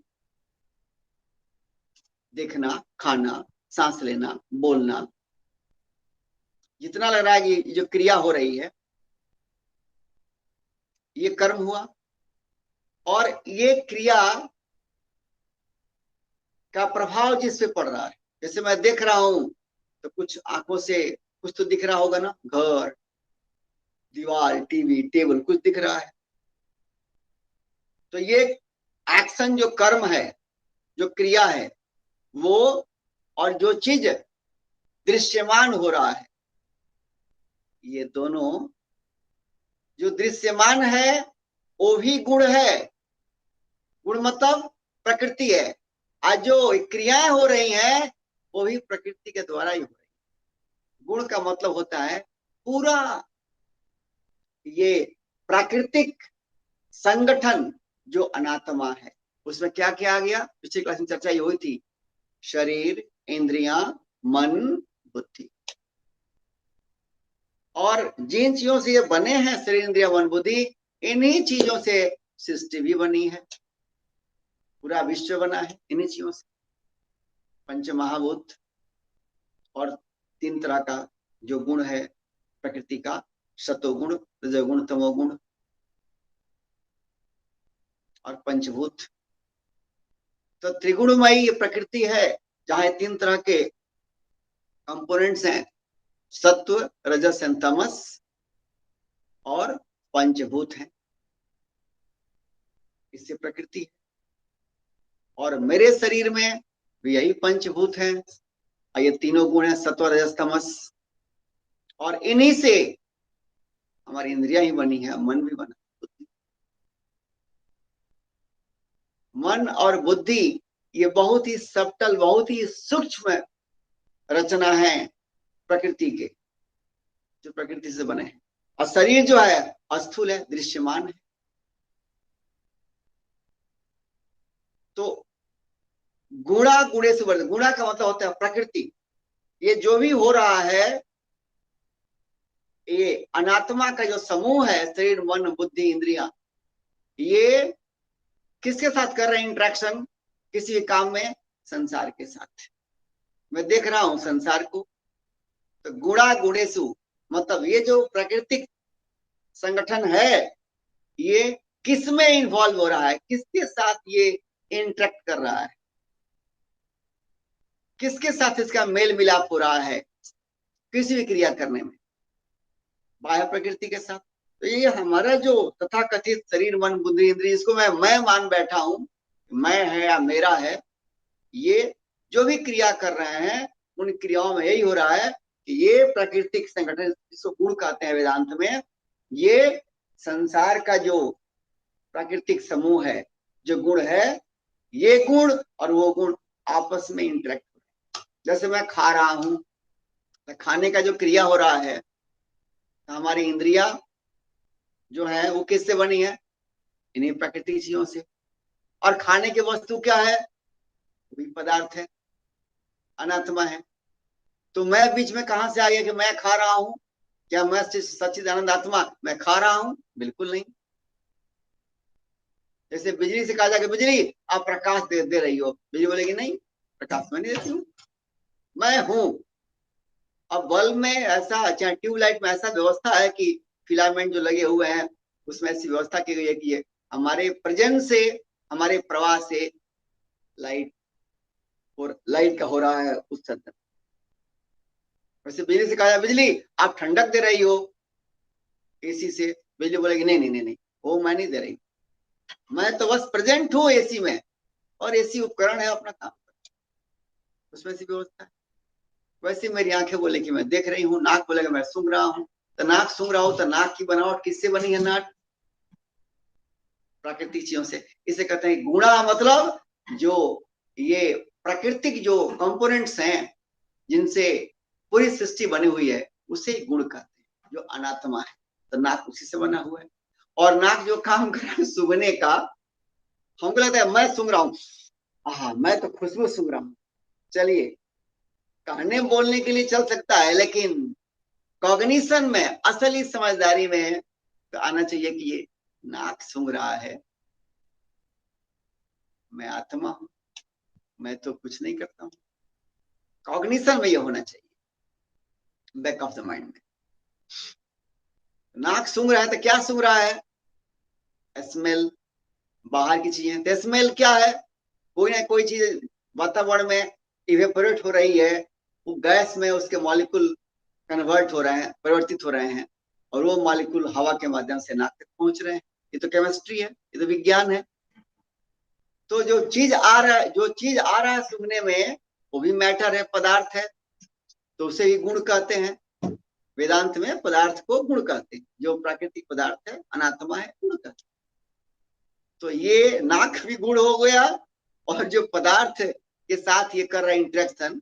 देखना, खाना, सांस लेना, बोलना, जितना लग रहा है कि जो क्रिया हो रही है ये कर्म हुआ, और ये क्रिया का प्रभाव जिस पे पड़ रहा है, जैसे मैं देख रहा हूं तो कुछ आंखों से कुछ तो दिख रहा होगा ना, घर, दीवार, टीवी, टेबल, कुछ दिख रहा है। तो ये एक्शन, जो कर्म है, जो क्रिया है वो, और जो चीज दृश्यमान हो रहा है, ये दोनों, जो दृश्यमान है वो भी गुण है, गुण मतलब प्रकृति है, आज जो क्रियाएं हो रही हैं वो भी प्रकृति के द्वारा ही हो रही है। गुण का मतलब होता है पूरा ये प्राकृतिक संगठन जो अनात्मा है, उसमें क्या किया गया, पिछली क्लास में चर्चा ये हुई थी, शरीर, इंद्रियां, मन, बुद्धि, और जिन चीजों से ये बने हैं शरीर, इंद्रिया, मन, बुद्धि, इन्हीं चीजों से सृष्टि भी बनी है, पूरा विश्व बना है इन्हीं चीजों से, पंच महाभूत, और 3 तरह का जो गुण है प्रकृति का, सतोगुण, रजोगुण, तमोगुण और पंचभूत। तो त्रिगुणमयी प्रकृति है जहां 3 तरह के कंपोनेंट्स हैं, सत्व, रजस एंड तमस, और पंचभूत हैं, इससे प्रकृति है। और मेरे शरीर में भी यही पंचभूत हैं, ये तीनों गुण हैं, सत्व, रजस, तमस, और इन्हीं से हमारी इंद्रियां ही बनी है, मन भी बना। मन और बुद्धि ये बहुत ही सब्टल, बहुत ही सूक्ष्म रचना है प्रकृति के, जो प्रकृति से बने हैं। और शरीर जो है स्थूल है, दृश्यमान है। तो गुणा गुणे से वर्ध, गुणा का मतलब होता है प्रकृति, ये जो भी हो रहा है, ये अनात्मा का जो समूह है, शरीर, मन, बुद्धि, इंद्रियां, ये किसके साथ कर रहे हैं इंट्रैक्शन, किसी काम में, संसार के साथ। मैं देख रहा हूं संसार को, तो गुणा गुणेशु मतलब ये जो प्राकृतिक संगठन है, ये किस में इन्वॉल्व हो रहा है, किसके साथ ये इंटरेक्ट कर रहा है, किसके साथ इसका मेल मिलाप हो रहा है किसी भी क्रिया करने में, बाह्य प्रकृति के साथ। तो ये हमारा जो तथा कथित शरीर, मन, बुद्धि, इंद्रिय, इसको मैं मान बैठा हूं, मैं है या मेरा है, ये जो भी क्रिया कर रहे हैं उन क्रियाओं में यही हो रहा है कि ये प्राकृतिक संगठन, जिसको गुण कहते हैं वेदांत में, ये संसार का जो प्राकृतिक समूह है, जो गुण है, ये गुण और वो गुण आपस में इंटरेक्ट हो रहे हैं। जैसे मैं खा रहा हूं, तो खाने का जो क्रिया हो रहा है, तो हमारी इंद्रिया जो है वो किससे बनी है, इन्हीं प्राकृतिक चीजों से। और खाने की वस्तु क्या है, भी पदार्थ है, अनात्मा है। तो मैं बीच में कहां से आ गया कि मैं खा रहा हूं, क्या मैं सच्चिदानंद आत्मा मैं खा रहा हूं, बिल्कुल नहीं। जैसे बिजली से कहा जाए कि बिजली आप प्रकाश दे रही हो, बिजली बोलेगी नहीं, प्रकाश मैं नहीं देती हूँ, मैं हूं। अब बल्ब में ऐसा, चाहे ट्यूबलाइट में ऐसा व्यवस्था है कि फिलामेंट जो लगे हुए हैं उसमें ऐसी व्यवस्था की गई है कि ये हमारे प्रेजेंस से, हमारे प्रवाह से लाइट और लाइट का हो रहा है उत्सर्जन। वैसे बिजली से कहा जाए बिजली आप ठंडक दे रही हो एसी से, बिजली बोलेगी नहीं नहीं नहीं नहीं, वो मैं नहीं दे रही, मैं तो बस प्रेजेंट हूँ एसी में, और एसी उपकरण है अपना काम, उसमें से व्यवस्था है। वैसे मेरी आंखें बोले कि मैं देख रही हूँ, नाक बोलेगा मैं सूंघ रहा हूँ, तो नाक सूंघ रहा हूँ तो नाक की बनावट किससे बनी है? नाक प्राकृतिक चीजों से। इसे कहते हैं गुणा, मतलब जो ये प्राकृतिक जो कंपोनेंट्स हैं जिनसे पूरी सृष्टि बनी हुई है उसे गुण कहते हैं, जो अनात्मा है। तो नाक उसी से बना हुआ है, और नाक जो काम कर रहा है सूंघने का, हमको लगता है मैं सूंघ रहा हूँ, हाँ मैं तो खुशबू सूंघ रहा हूँ। चलिए, कहने बोलने के लिए चल सकता है, लेकिन कॉग्निशन में, असली समझदारी में तो आना चाहिए कि ये नाक सूंघ रहा है, मैं आत्मा हूं, मैं तो कुछ नहीं करता हूं। कॉग्निशन में ये होना चाहिए, बैक ऑफ द माइंड में। नाक सूंघ रहा है तो क्या सूंघ रहा है? स्मेल, बाहर की चीजें। तो स्मेल क्या है? कोई ना कोई चीज वातावरण में इवेपोरेट हो रही है, वो गैस में उसके मॉलिक्यूल कन्वर्ट हो रहे हैं, परिवर्तित हो रहे हैं, और वो मॉलिक्यूल हवा के माध्यम से नाक तक पहुंच रहे हैं। ये तो केमिस्ट्री है, ये तो विज्ञान है। तो जो चीज आ रहा है, जो चीज आ रहा है सूंघने में, वो भी मैटर है, पदार्थ है, तो उसे ही गुण कहते हैं। वेदांत में पदार्थ को गुण कहते हैं, जो प्राकृतिक पदार्थ है अनात्मा है, गुण कहते हैं। तो ये नाक भी गुण हो गया, और जो पदार्थ के साथ ये कर रहा है इंटरेक्शन,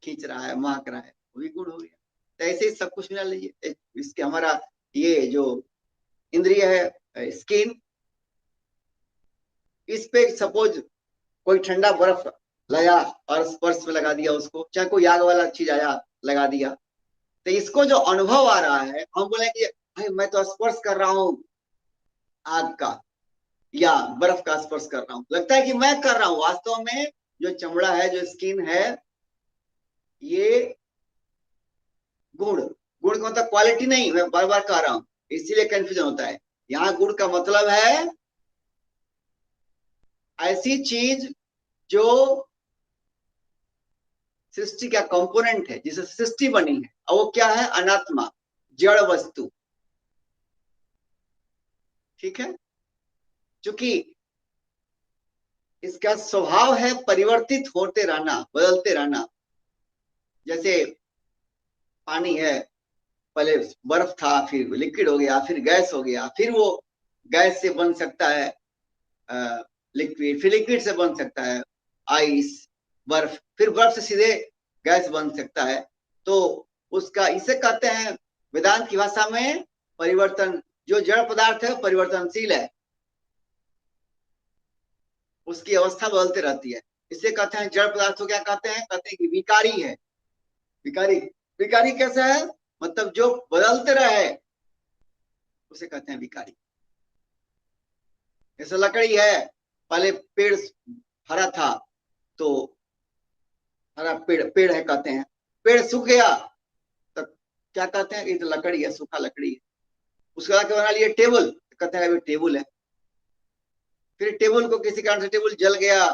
खींच रहा है, महक रहा है, वो भी गुण हो गया। तो ऐसे ही सब कुछ मिला लीजिए। इसके हमारा ये जो इंद्रिय है स्किन, इस पे सपोज कोई ठंडा बर्फ लाया और स्पर्श में लगा दिया उसको, चाहे कोई आग वाला चीज आया लगा दिया, तो इसको जो अनुभव आ रहा है, हम बोले कि भाई मैं तो स्पर्श कर रहा हूँ आग का या बर्फ का स्पर्श कर रहा हूँ, लगता है कि मैं कर रहा हूँ। वास्तव में जो चमड़ा है, जो स्किन है, ये गुण, गुण का मतलब क्वालिटी नहीं, मैं बार बार कह रहा हूँ, इसीलिए कंफ्यूजन होता है। यहाँ गुण का मतलब है ऐसी चीज जो सृष्टि का कंपोनेंट है, जिसे सृष्टि बनी है, और वो क्या है? अनात्मा, जड़ वस्तु। ठीक है, क्योंकि इसका स्वभाव है परिवर्तित होते रहना, बदलते रहना। जैसे पानी है, पहले बर्फ था, फिर लिक्विड हो गया, फिर गैस हो गया, फिर वो गैस से बन सकता है लिक्विड, फिर लिक्विड से बन सकता है आइस, बर्फ, फिर बर्फ से सीधे गैस बन सकता है। तो उसका, इसे कहते हैं वेदांत की भाषा में परिवर्तन। जो जड़ पदार्थ है परिवर्तनशील है, उसकी अवस्था बदलते रहती है। इसे कहते हैं जड़ पदार्थ को क्या कहते हैं? कहते हैं कि विकारी है। विकारी, विकारी कैसा है? मतलब जो बदलते रहे उसे कहते हैं विकारी। जैसे लकड़ी है, पहले पेड़ हरा था, तो हरा पेड़ पेड़ है कहते हैं, पेड़ सूख गया तो क्या कहते हैं? ये तो लकड़ी है, सूखा लकड़ी है। उसके बाद बना लिए टेबल, कहते हैं टेबल है। फिर टेबल को किसी कारण से टेबल जल गया,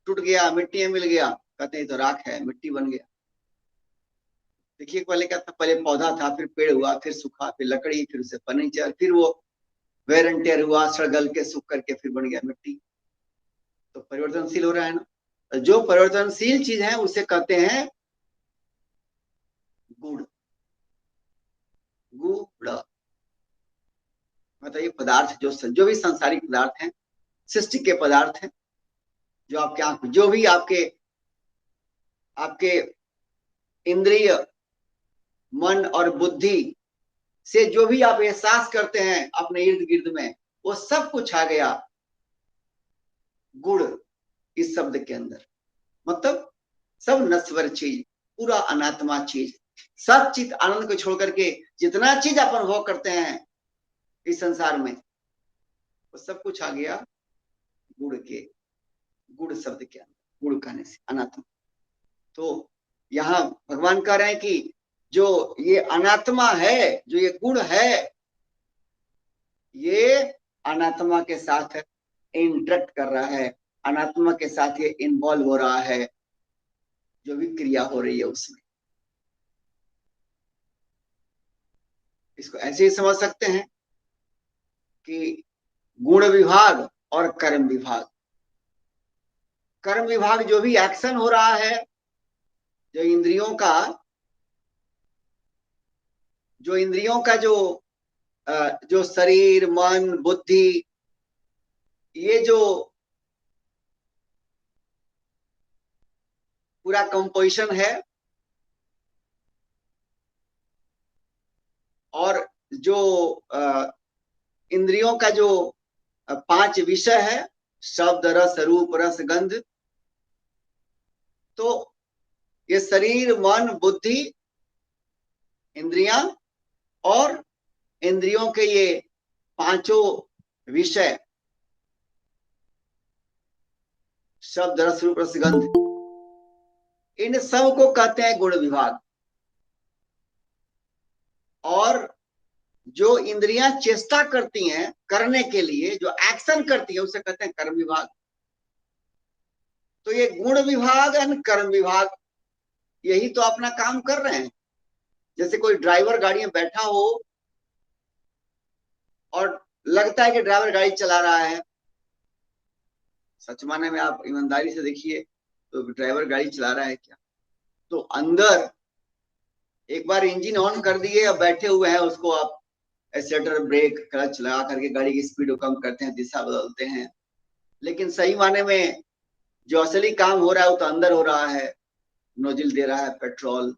टूट गया, मिट्टी में मिल गया, कहते हैं तो राख है, मिट्टी बन गया। देखिए पहले क्या था? पहले पौधा था, फिर पेड़ हुआ, फिर सूखा, फिर लकड़ी, फिर उसे फर्नीचर, फिर वो वेर एंड टेयर हुआ, सड़गल के सूख करके फिर बन गया मिट्टी। तो परिवर्तनशील हो रहा है ना। जो परिवर्तनशील चीज है उसे कहते हैं गुण, गुण। मतलब ये पदार्थ जो भी सांसारिक पदार्थ हैं, सृष्टि के पदार्थ हैं, जो आपके आंख, जो भी आपके आपके इंद्रिय, मन और बुद्धि से जो भी आप एहसास करते हैं अपने इर्द गिर्द में, वो सब कुछ आ गया गुण इस शब्द के अंदर। मतलब सब नश्वर चीज, पूरा अनात्मा चीज, सब चित आनंद को छोड़ करके जितना चीज आप अनुभव करते हैं इस संसार में, वो सब कुछ आ गया गुड़ शब्द के अंदर, गुड़ कहने से अनात्मा। तो यहाँ भगवान कह रहे हैं कि जो ये अनात्मा है, जो ये गुण है, ये अनात्मा के साथ इंटरेक्ट कर रहा है, अनात्मा के साथ ये इन्वॉल्व हो रहा है, जो भी क्रिया हो रही है उसमें। इसको ऐसे ही समझ सकते हैं कि गुण विभाग और कर्म विभाग। कर्म विभाग जो भी एक्शन हो रहा है, जो इंद्रियों का जो शरीर, मन, बुद्धि, ये जो पूरा कंपोजिशन है, और जो इंद्रियों का जो 5 विषय है, शब्द, रस, रूप, रस, गंध, तो ये शरीर, मन, बुद्धि, इंद्रियां और इंद्रियों के ये 5 विषय, शब्द, रस, रूप, रस, गंध, इन सब को कहते हैं गुण विभाग। और जो इंद्रियां चेष्टा करती हैं करने के लिए, जो एक्शन करती है, उसे कहते हैं कर्म विभाग। तो ये गुण विभाग एंड कर्म विभाग यही तो अपना काम कर रहे हैं। जैसे कोई ड्राइवर गाड़ी में बैठा हो और लगता है कि ड्राइवर गाड़ी चला रहा है, सच माने में आप ईमानदारी से देखिए तो ड्राइवर गाड़ी चला रहा है क्या? तो अंदर एक बार इंजन ऑन कर दिए और बैठे हुए हैं, उसको आप एक्सीलरेटर, ब्रेक, क्लच लगा करके गाड़ी की स्पीड को कम करते हैं, दिशा बदलते हैं, लेकिन सही माने में जो असली काम हो रहा है वो तो अंदर हो रहा है। नोजिल दे रहा है पेट्रोल,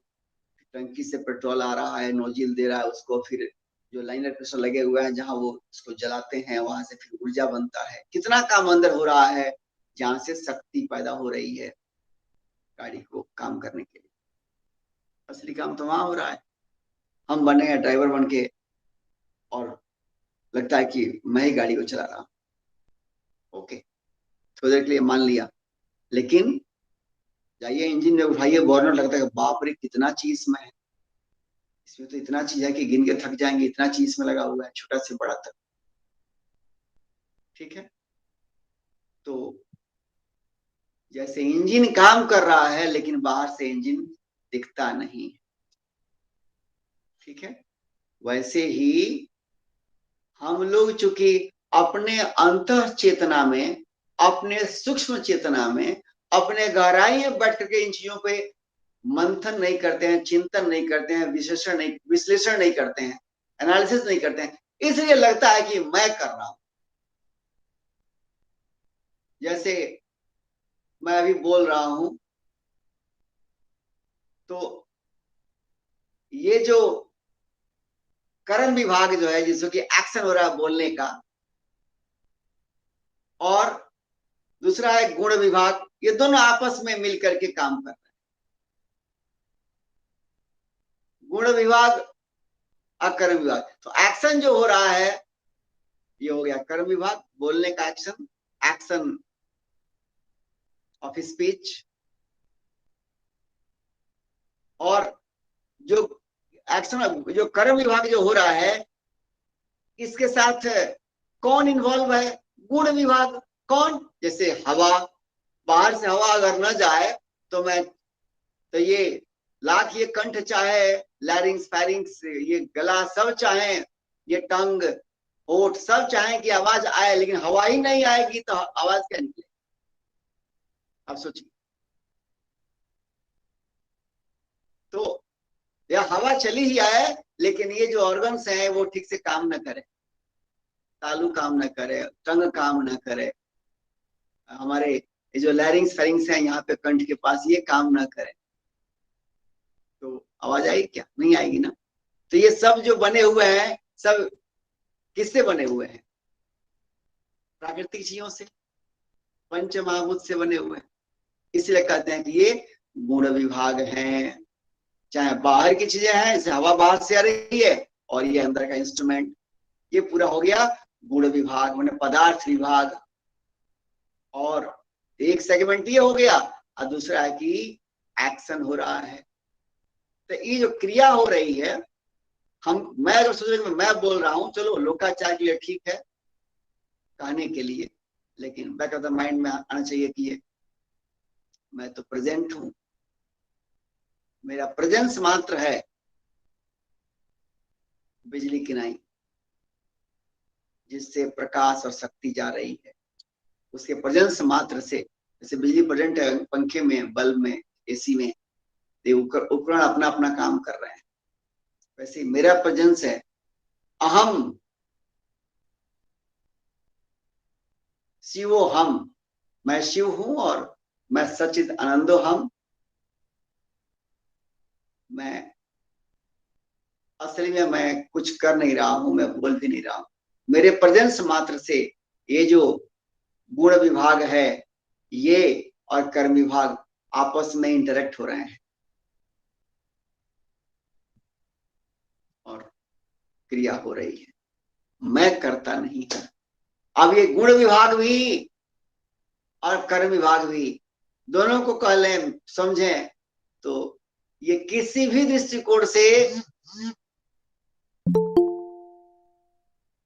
टंकी से पेट्रोल आ रहा है, नोजिल दे रहा है उसको, फिर जो लाइनर प्रेशर लगे हुए हैं जहां वो उसको जलाते हैं, वहां से फिर ऊर्जा बनता है। कितना काम अंदर हो रहा है, जहां से शक्ति पैदा हो रही है गाड़ी को काम करने के लिए। असली काम तो वहां हो रहा है। हम बने हैं ड्राइवर बन के और लगता है कि मैं ही गाड़ी को चला रहा हूं। ओके, थोड़ी देर के लिए मान लिया, लेकिन जाइए इंजन में उठाइए बर्नर, लगता है बाप रे कितना चीज में है, इसमें तो इतना चीज है कि गिन के थक जाएंगे, इतना चीज में लगा हुआ है, छोटा से बड़ा तक। ठीक है, तो जैसे इंजन काम कर रहा है लेकिन बाहर से इंजन दिखता नहीं, ठीक है, वैसे ही हम लोग चूंकि अपने अंतः चेतना में, अपने सूक्ष्म चेतना में, अपने गहराई में बैठ करके इन चीजों पे मंथन नहीं करते हैं, चिंतन नहीं करते हैं, विश्लेषण नहीं करते हैं, एनालिसिस नहीं करते हैं, इसलिए लगता है कि मैं कर रहा हूं। जैसे मैं अभी बोल रहा हूं, तो ये जो कर्म विभाग जो है, जिसको कि एक्शन हो रहा है बोलने का, और दूसरा है गुण विभाग, ये दोनों आपस में मिलकर के काम कर रहे हैं। गुण विभाग और कर्म विभाग, तो एक्शन जो हो रहा है ये हो गया कर्म विभाग, बोलने का एक्शन, एक्शन ऑफ स्पीच। और जो एक्शन, जो कर्म विभाग जो हो रहा है, इसके साथ कौन इन्वॉल्व है? गुण विभाग। कौन? जैसे हवा, बाहर से हवा अगर न जाए तो मैं, तो ये लाख ये कंठ चाहे, लैरिंग्स, फैरिंग्स, ये गला सब चाहे, ये टंग, होठ सब चाहे कि आवाज आए, लेकिन हवा ही नहीं आएगी तो आवाज क्या निकले? अब सोचिए, तो यह हवा चली ही आए लेकिन ये जो ऑर्गन्स हैं वो ठीक से काम न करे, तालू काम न करे, टंग काम न करे, हमारे ये जो लैरिंग्स फेरिंग्स हैं यहाँ पे कंठ के पास, ये काम न करे, तो आवाज आएगी क्या? नहीं आएगी ना। तो ये सब जो बने हुए हैं, सब किससे बने हुए हैं? प्राकृतिक चीजों से, पंच महाभूत से बने हुए हैं। इसलिए कहते हैं कि ये गुण विभाग हैं। चाहे बाहर की चीजें हैं, जैसे हवा बाहर से आ रही है, और ये अंदर का इंस्ट्रूमेंट, ये पूरा हो गया गुण विभाग, माने पदार्थ विभाग। और एक सेगमेंट ये हो गया और दूसरा है कि एक्शन हो रहा है। तो ये जो क्रिया हो रही है, मैं अगर सोच मैं बोल रहा हूं, चलो लोकाचार के लिए ठीक है कहने के लिए, लेकिन बैक ऑफ द माइंड में आना चाहिए कि ये मैं तो प्रेजेंट हूं, मेरा प्रेजेंस मात्र है बिजली की नाई जिससे प्रकाश और शक्ति जा रही है, उसके प्रेजेंस मात्र से, जैसे बिजली प्रेजेंट है पंखे में, बल्ब में, एसी में, ये उपकरण अपना अपना काम कर रहे हैं, वैसे मेरा प्रेजेंस है। अहम शिवो हम, मैं शिव हूं और मैं सचित आनंदो हम, मैं असली में मैं कुछ कर नहीं रहा हूं, मैं बोल भी नहीं रहा हूं, मेरे प्रेजेंस मात्र से ये जो गुण विभाग है ये और कर्म विभाग आपस में इंटरेक्ट हो रहे हैं और क्रिया हो रही है, मैं करता नहीं। अब ये गुण विभाग भी और कर्म विभाग भी दोनों को कह लें, समझें तो ये किसी भी दृष्टिकोण से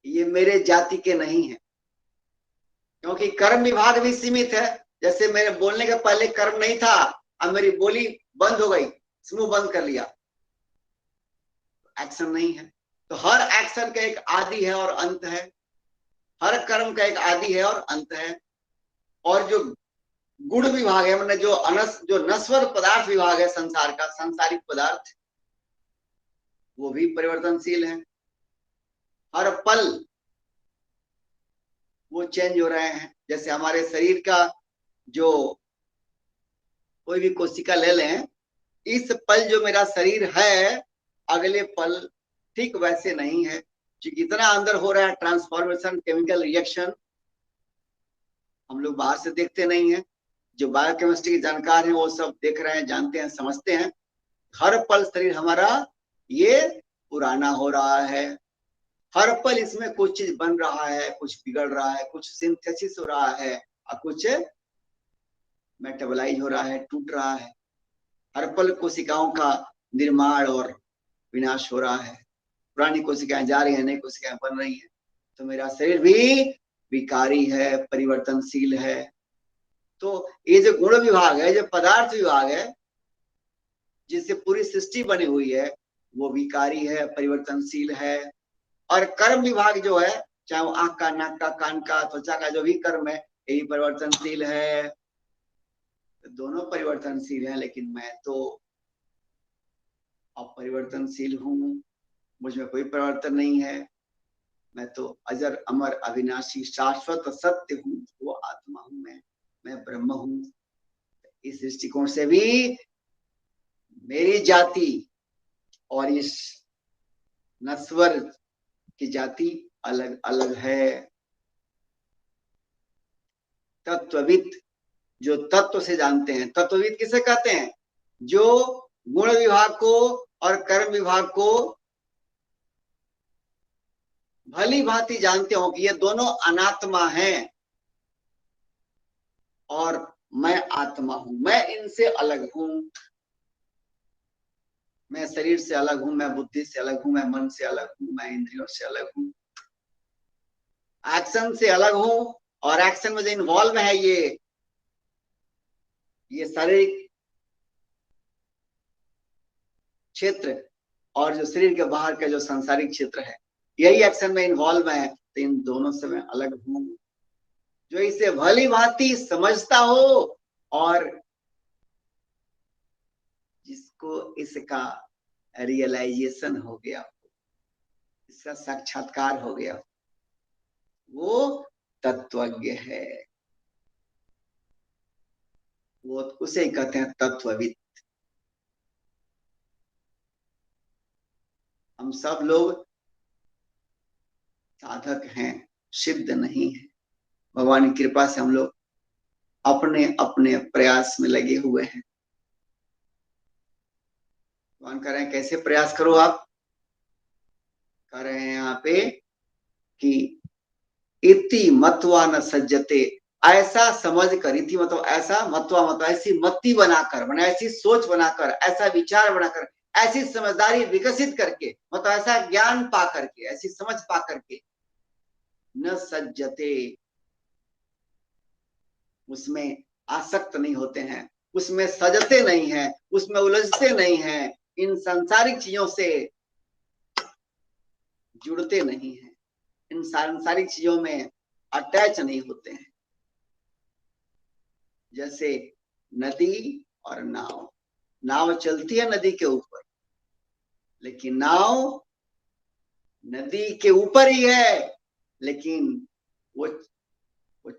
ये मेरे जाति के नहीं है, क्योंकि कर्म विभाग भी सीमित है। जैसे मेरे बोलने के पहले कर्म नहीं था, अब मेरी बोली बंद हो गई, मुंह बंद कर लिया, एक्शन नहीं है। तो हर एक्शन का एक आदि है और अंत है, हर कर्म का एक आदि है और अंत है। और जो गुण विभाग है, मतलब जो नश्वर पदार्थ विभाग है संसार का, सांसारिक पदार्थ, वो भी परिवर्तनशील है, हर पल वो चेंज हो रहे हैं। जैसे हमारे शरीर का जो कोई भी कोशिका ले लें, इस पल जो मेरा शरीर है अगले पल ठीक वैसे नहीं है, क्योंकि इतना अंदर हो रहा है ट्रांसफॉर्मेशन, केमिकल रिएक्शन, हम लोग बाहर से देखते नहीं है। जो बायोकेमिस्ट्री के जानकार हैं वो सब देख रहे हैं, जानते हैं, समझते हैं। हर पल शरीर हमारा ये पुराना हो रहा है, हर पल इसमें कुछ चीज बन रहा है, कुछ बिगड़ रहा है, कुछ सिंथेसिस हो रहा है और कुछ मेटाबोलाइज हो रहा है, टूट रहा है। हर पल कोशिकाओं का निर्माण और विनाश हो रहा है, पुरानी कोशिकाएं जा रही हैं, नई कोशिकाएं बन रही हैं। तो मेरा शरीर भी विकारी है, परिवर्तनशील है। तो ये जो गुण विभाग है, जो पदार्थ विभाग है, जिससे पूरी सृष्टि बनी हुई है, वो विकारी है, परिवर्तनशील है। और कर्म विभाग जो है, चाहे वो आंख का, नाक का, कान का, त्वचा का जो भी कर्म है, यही परिवर्तनशील है। दोनों परिवर्तनशील है, लेकिन मैं तो अपरिवर्तनशील हूं, मुझ में कोई परिवर्तन नहीं है, मैं तो अजर अमर अविनाशी शाश्वत सत्य हूं, वो आत्मा हूं, मैं ब्रह्म हूं। इस दृष्टिकोण से भी मेरी जाति और इस नश्वर की जाति अलग अलग है। तत्वविद जो तत्व से जानते हैं, तत्वविद किसे कहते हैं? जो गुण विभाग को और कर्म विभाग को भली भांति जानते हो कि ये दोनों अनात्मा हैं और मैं आत्मा हूं, मैं इनसे अलग हूं, मैं शरीर से अलग हूं, मैं बुद्धि से अलग हूं, मैं मन से अलग हूं, मैं इंद्रियों से अलग हूं, एक्शन से अलग हूं। और एक्शन में जो इन्वॉल्व है ये शारीरिक क्षेत्र और जो शरीर के बाहर का जो सांसारिक क्षेत्र है, यही एक्शन में इन्वॉल्व है। तो इन दोनों से मैं अलग हूं। जो इसे भली भांति समझता हो और जिसको इसका रियलाइजेशन हो गया, इसका साक्षात्कार हो गया, वो तत्वज्ञ है, वो उसे कहते हैं तत्वविद। हम सब लोग साधक हैं, सिद्ध नहीं है। भगवान की कृपा से हम लोग अपने अपने प्रयास में लगे हुए हैं। भगवान कह रहे हैं कैसे प्रयास करो आप? कह रहे हैं यहाँ पे कि इति मत्वा न सज्जते ऐसा समझ करी थी, मतलब ऐसा मतवा मतलब ऐसी मति बनाकर, मैंने ऐसी सोच बनाकर, ऐसा विचार बनाकर, ऐसी समझदारी विकसित करके, मतलब ऐसा ज्ञान पा करके, ऐसी समझ पा करके, न सज्जते, उसमें आसक्त नहीं होते हैं, उसमें सजते नहीं हैं, उसमें उलझते नहीं हैं, इन सांसारिक चीजों से जुड़ते नहीं हैं, इन सांसारिक चीजों में अटैच नहीं होते हैं। जैसे नदी और नाव, नाव चलती है नदी के ऊपर, लेकिन नाव नदी के ऊपर ही है, लेकिन वो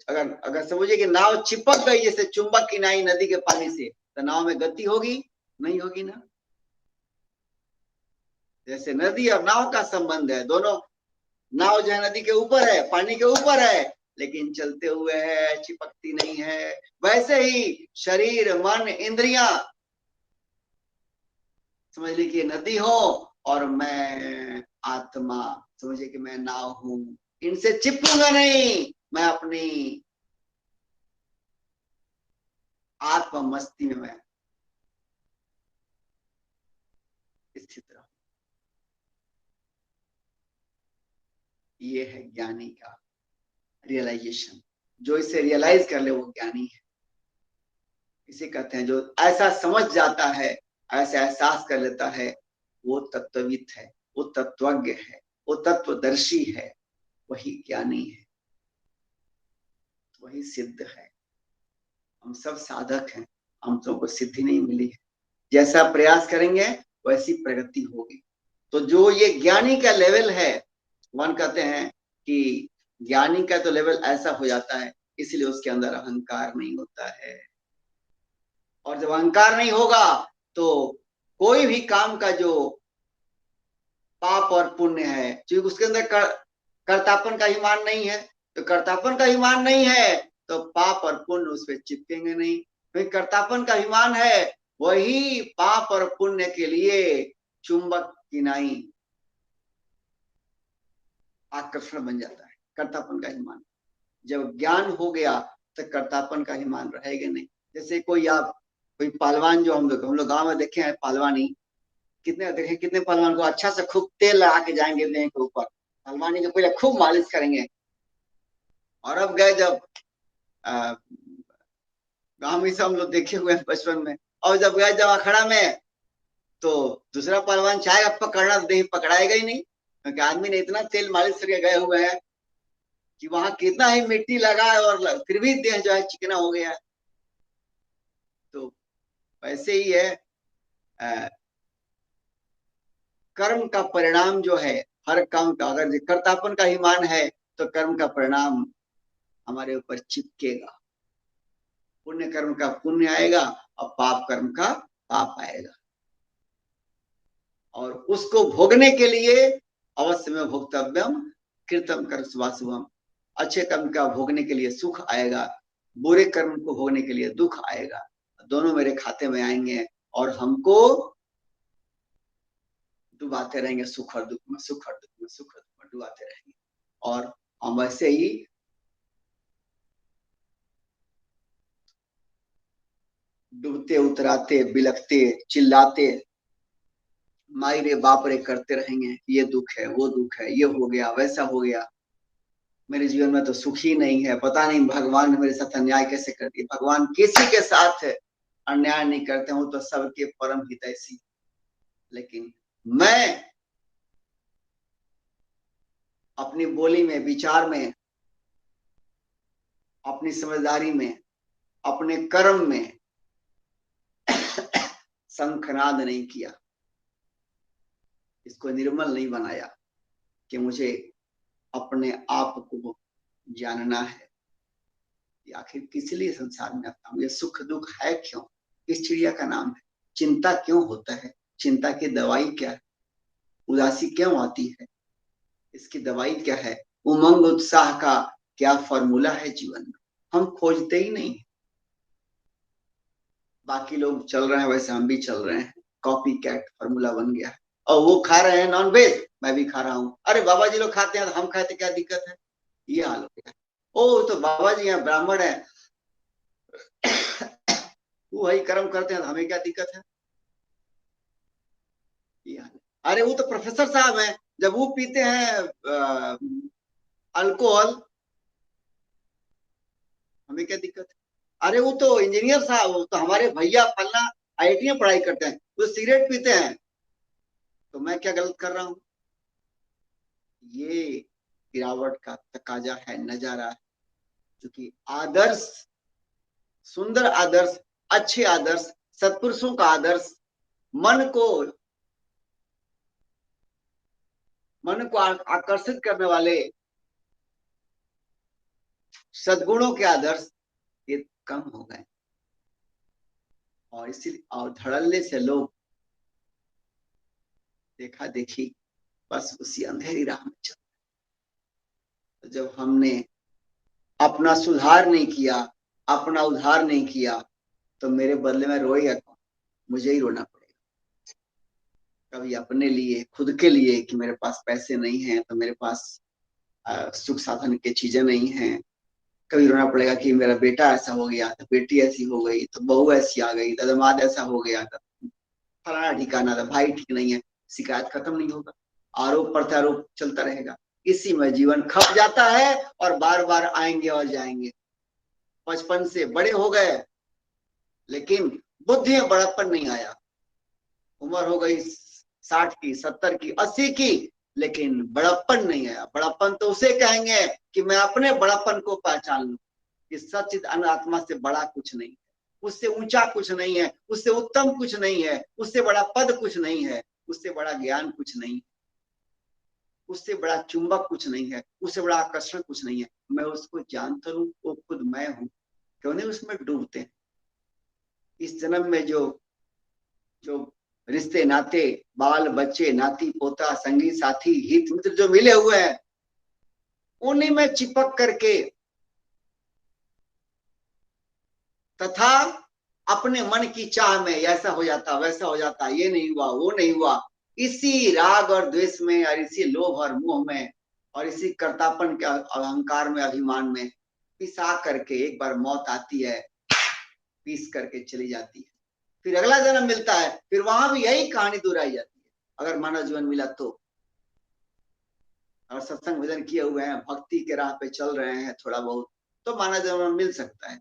अगर अगर समझिए कि नाव चिपक गई जैसे चुंबक की नाई नदी के पानी से, तो नाव में गति होगी? नहीं होगी ना। जैसे नदी और नाव का संबंध है, दोनों नाव जो है नदी के ऊपर है, पानी के ऊपर है, लेकिन चलते हुए है, चिपकती नहीं है। वैसे ही शरीर, मन, इंद्रियां, समझ लीजिए नदी हो, और मैं आत्मा, समझिए कि मैं नाव हूं, इनसे चिपकूंगा नहीं, मैं अपनी आत्म मस्ती में मैं स्थित रहूं। ये है ज्ञानी का रियलाइजेशन। जो इसे रियलाइज कर ले वो ज्ञानी है। इसे कहते हैं जो ऐसा समझ जाता है, ऐसा एहसास कर लेता है, वो तत्वविद है, वो तत्वज्ञ है, वो तत्वदर्शी है, वही ज्ञानी है, वही सिद्ध है। हम सब साधक हैं, हम सबको सिद्धि नहीं मिली है। जैसा प्रयास करेंगे वैसी प्रगति होगी। तो जो ये ज्ञानी का लेवल है, वन कहते हैं कि ज्ञानी का तो लेवल ऐसा हो जाता है, इसलिए उसके अंदर अहंकार नहीं होता है। और जब अहंकार नहीं होगा तो कोई भी काम का जो पाप और पुण्य है, क्योंकि उसके अंदर कर्तापन का ही मान नहीं है, तो कर्तापन का ही मान नहीं है तो पाप और पुण्य उस पर चिपकेंगे नहीं। क्योंकि कर्तापन का अभिमान है, वही पाप और पुण्य के लिए चुंबक किनाई आकर्षण बन जाता है। कर्तापन का अभिमान, जब ज्ञान हो गया तो कर्तापन का अभिमान रहेगा नहीं। जैसे कोई आप कोई पहलवान, जो हम लोग गांव में देखे हैं पहलवानी, कितने देखे, कितने पहलवान को अच्छा से खूब तेल लगा के जाएंगे देह के ऊपर, पहलवानी के पहले खूब मालिश करेंगे। और अब गए जब गांव में से हम लोग देखे हुए हैं बचपन में, और जब गए जब अखड़ा में, तो दूसरा पहलवान चाहेगा पकड़ना तो देह पकड़ाएगा ही नहीं, क्योंकि आदमी ने इतना तेल मालिश करके गए हुए हैं कि वहां कितना ही मिट्टी लगा है और फिर भी देह जो है चिकना हो गया है। तो वैसे ही है, कर्म का परिणाम जो है, हर काम का अगर कर्तापन का ही मान है तो कर्म का परिणाम हमारे ऊपर चिपकेगा। पुण्य कर्म का पुण्य आएगा और पाप कर्म का पाप आएगा। और उसको भोगने के लिए अवश्य में भोक्तव्यम कृतम कर शुभाशुभम, अच्छे कर्म का भोगने के लिए सुख आएगा, बुरे कर्म को भोगने के लिए दुख आएगा। दोनों मेरे खाते में आएंगे और हमको डुबाते रहेंगे सुख और दुख में, सुख और दुख में, सुख और दुख में डुबाते रहेंगे। और हम वैसे ही डूबते उतराते बिलखते चिल्लाते माई रे बाप रे करते रहेंगे, ये दुख है, वो दुख है, ये हो गया, वैसा हो गया, मेरे जीवन में तो सुख ही नहीं है, पता नहीं भगवान ने मेरे साथ अन्याय कैसे कर दिया। भगवान किसी के साथ अन्याय नहीं करते हो, तो सबके परम हितैषी। लेकिन मैं अपनी बोली में, विचार में, अपनी समझदारी में, अपने कर्म में शंखनाद नहीं किया, इसको निर्मल नहीं बनाया कि मुझे अपने आप को जानना है कि आखिर किस लिए संसार में आता हूं, ये सुख दुख है क्यों, इस चिड़िया का नाम है, चिंता क्यों होता है, चिंता की दवाई क्या है, उदासी क्यों आती है, इसकी दवाई क्या है, उमंग उत्साह का क्या फॉर्मूला है जीवन में, हम खोजते ही नहीं। बाकी लोग चल रहे हैं वैसे हम भी चल रहे हैं, कॉपी कैट फॉर्मूला बन गया है। और वो खा रहे हैं नॉन वेज, मैं भी खा रहा हूँ, अरे बाबा जी लोग खाते हैं तो हम खाते क्या दिक्कत है, ये हाल हो गया। ओ तो बाबा जी हैं, ब्राह्मण है, वो वही कर्म करते हैं, तो हमें क्या दिक्कत है? अरे वो तो प्रोफेसर साहब हैं, जब वो पीते हैं अल्कोहल, हमें क्या दिक्कत है? अरे वो तो इंजीनियर साहब, वो तो हमारे भैया फलना आईआईटी में पढ़ाई करते हैं, वो सिगरेट पीते हैं, तो मैं क्या गलत कर रहा हूँ? ये गिरावट का तकाजा है, नजारा है, क्योंकि आदर्श, सुंदर आदर्श, अच्छे आदर्श, सत्पुरुषों का आदर्श, मन को आकर्षित करने वाले सद्गुणों के आदर्श ये कम हो गए, और इसी और धड़ल्ले से लोग देखा देखी बस उसी अंधेरी राह में चल। तो जब हमने अपना सुधार नहीं किया, अपना उद्धार नहीं किया, तो मेरे बदले में रोएगा कौन? मुझे ही रोना पड़ेगा। कभी अपने लिए, खुद के लिए, कि मेरे पास पैसे नहीं हैं, तो मेरे पास सुख साधन की चीजें नहीं हैं। कभी रोना पड़ेगा कि मेरा बेटा ऐसा हो गया, तो बेटी ऐसी हो गई, तो बहू ऐसी आ गई, दामाद ऐसा हो गया, तो फलाना ठिकाना था, भाई ठीक नहीं है। शिकायत खत्म नहीं होगा, आरोप प्रत्यारोप चलता रहेगा, इसी में जीवन खप जाता है, और बार बार आएंगे और जाएंगे। बचपन से बड़े हो गए, लेकिन बुद्धि में बड़प्पन नहीं आया। उम्र हो गई 60 की, 70 की, 80 की, लेकिन बड़प्पन नहीं आया। बड़प्पन तो उसे कहेंगे कि मैं अपने बड़प्पन को पहचान लूं कि सचिद आत्मा से बड़ा कुछ नहीं है, उससे ऊंचा कुछ नहीं है, उससे उत्तम कुछ नहीं है, उससे बड़ा पद कुछ नहीं है, उससे बड़ा ज्ञान कुछ नहीं है, उससे बड़ा चुंबक कुछ नहीं है, उससे बड़ा आकर्षण कुछ नहीं है। मैं उसको जानता हूं, वो खुद मैं हूं। क्यों नहीं उसमें डूबते हैं? इस जन्म में जो जो रिश्ते नाते, बाल बच्चे, नाती पोता, संगी साथी, हित मित्र जो मिले हुए हैं, उन्हीं में चिपक करके तथा अपने मन की चाह में ऐसा हो जाता, वैसा हो जाता, ये नहीं हुआ, वो नहीं हुआ, इसी राग और द्वेष में, और इसी लोभ और मोह में, और इसी कर्तापन के अहंकार में, अभिमान में पिसा करके एक बार मौत आती है, पीस करके चली जाती है। फिर अगला जन्म मिलता है, फिर वहां भी यही कहानी दोहराई जाती है, अगर मानव जीवन मिला तो। और सत्संग भजन किए हुए हैं, भक्ति के राह पे चल रहे हैं थोड़ा बहुत, तो मानव जीवन मिल सकता है।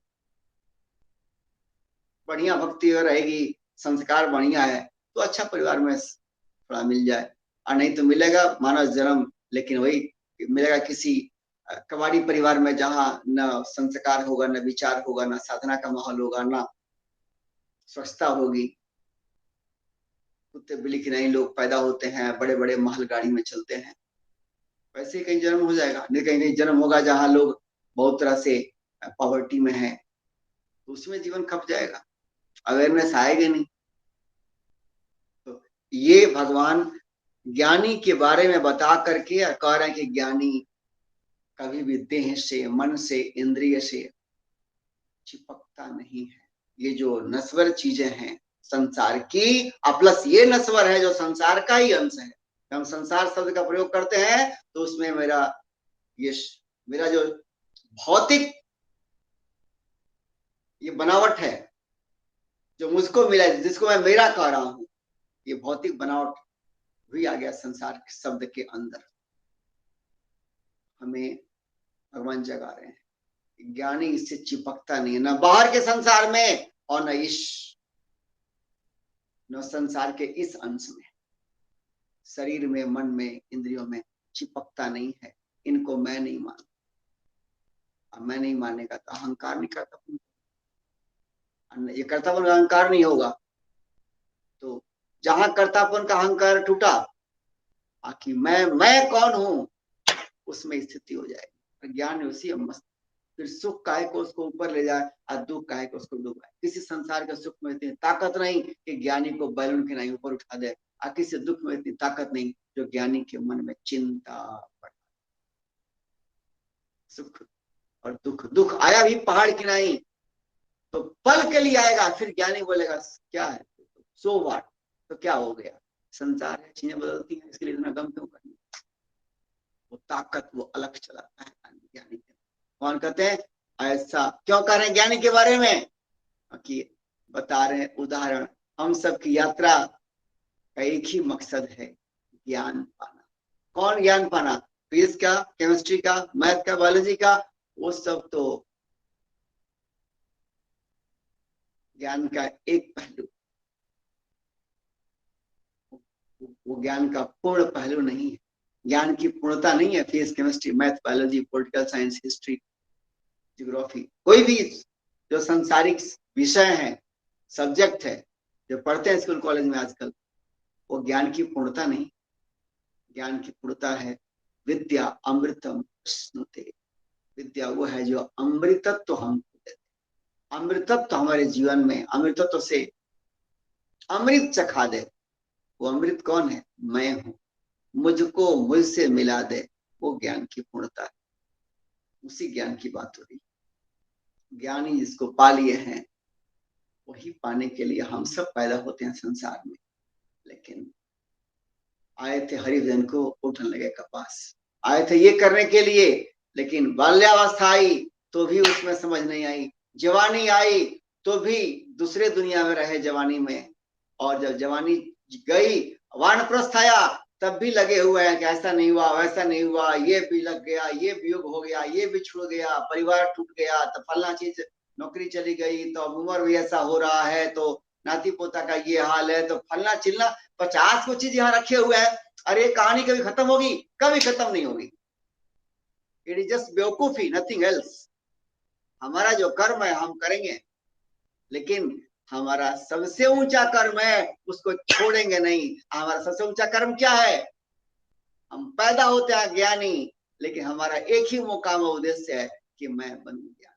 बढ़िया भक्ति रहेगी, संस्कार बढ़िया है, तो अच्छा परिवार में थोड़ा मिल जाए। और नहीं तो मिलेगा मानव जन्म, लेकिन वही मिलेगा किसी कबाड़ी परिवार में, जहाँ न संस्कार होगा, न विचार होगा, न साधना का माहौल होगा, न स्वच्छता होगी। कुत्ते बिल्ली के नहीं लोग पैदा होते हैं, बड़े बड़े महल गाड़ी में चलते हैं, वैसे ही कहीं जन्म हो जाएगा। नहीं कहीं कहीं जन्म होगा जहाँ लोग बहुत तरह से पॉवर्टी में है, तो उसमें जीवन खप जाएगा, अवेयरनेस आएगा नहीं। तो ये भगवान ज्ञानी के बारे में बता करके कह रहे हैं कि ज्ञानी कभी भी देह से, मन से, इंद्रिय से चिपकता नहीं है। ये जो नश्वर चीजें हैं संसार की, प्लस ये नश्वर है जो संसार का ही अंश है। हम संसार शब्द का प्रयोग करते हैं तो उसमें ये मेरा जो भौतिक ये बनावट है, जो मुझको मिला है, जिसको मैं मेरा कह रहा हूं, ये भौतिक बनावट भी आ गया संसार शब्द के अंदर। हमें भगवान जगा रहे हैं, ज्ञानी इससे चिपकता नहीं है, न बाहर के संसार में, और न संसार के इस अंश में, शरीर में, मन में, इंद्रियों में चिपकता नहीं है। इनको मैं नहीं मानता, मैं नहीं मानेगा तो अहंकार नहीं करता, ये कर्तापन का अहंकार नहीं होगा, तो जहां कर्तापन का अहंकार टूटा, आखिर मैं कौन हूं, उसमें स्थिति हो जाएगी। ज्ञान उसी मस्त, फिर सुख काहे को उसको ऊपर ले जाए, और दुख काहे को उसको डुबाए। किसी संसार के सुख में इतनी ताकत नहीं कि ज्ञानी को बैलून के नहीं ऊपर उठा दे, और किसी दुख में इतनी ताकत नहीं जो ज्ञानी के मन में चिंता बढ़ा। सुख और दुख, दुख आया भी पहाड़ की नहीं, तो पल के लिए आएगा, फिर ज्ञानी बोलेगा क्या है, सो वाट, तो क्या हो गया, संसार है, चीजें बदलती हैं, इसके लिए इतना गम क्यों करना। वो ताकत, वो अलग चलाता है ज्ञानी के। कौन कहते हैं? ऐसा क्यों कह रहे हैं ज्ञानी के बारे में? कि बता रहे हैं उदाहरण, हम सब की यात्रा का एक ही मकसद है, ज्ञान पाना। कौन ज्ञान पाना? फिजिक्स का, केमिस्ट्री का, मैथ का, बायोलॉजी का, वो सब तो ज्ञान का एक पहलू, वो ज्ञान का पूर्ण पहलू नहीं है। ज्ञान की पूर्णता नहीं है physics, chemistry, math, biology, political science, history, geography, कोई भी जो संसारिक विषय है, सब्जेक्ट है, जो पढ़ते हैं स्कूल कॉलेज में आजकल, वो ज्ञान की पूर्णता नहीं। ज्ञान की पूर्णता है विद्या अमृतम स्नुते। विद्या वो है जो अमृतत्व हमको देते, अमृतत्व हमारे जीवन में, अमृतत्व से अमृत चखा दे। वो अमृत कौन है? मैं हूं। मुझको मुझसे मिला दे, वो ज्ञान की पूर्णता है। उसी ज्ञान की बात हो रही। ज्ञानी जिसको पा लिए हैं, वही पाने के लिए हम सब पैदा होते हैं संसार में। लेकिन आए थे हरिजन को उठने लगे कपास, आए थे ये करने के लिए, लेकिन बाल्यावस्था आई तो भी उसमें समझ नहीं आई, जवानी आई तो भी दूसरे दुनिया में रहे जवानी में, और जब जवानी गई, वानप्रस्थ आया, तब भी लगे हुए हैं कि ऐसा नहीं हुआ, वैसा नहीं हुआ, ये भी लग गया, ये वियोग हो गया, ये भी छूट गया, परिवार टूट गया, तो फलना चीज, नौकरी चली गई, तो अब उम्र भी ऐसा हो रहा है, तो नाती पोता का ये हाल है, तो फलना चिलना 50 को चीज यहाँ रखे हुए हैं। अरे कहानी कभी खत्म होगी? कभी खत्म नहीं होगी। इट इज जस्ट बेवकूफी, नथिंग एल्स। हमारा जो कर्म है हम करेंगे, लेकिन हमारा सबसे ऊंचा कर्म है, उसको छोड़ेंगे नहीं। हमारा सबसे ऊंचा कर्म क्या है? हम पैदा होते हैं ज्ञानी, लेकिन हमारा एक ही मुकाम उद्देश्य है कि मैं बनूं ज्ञानी।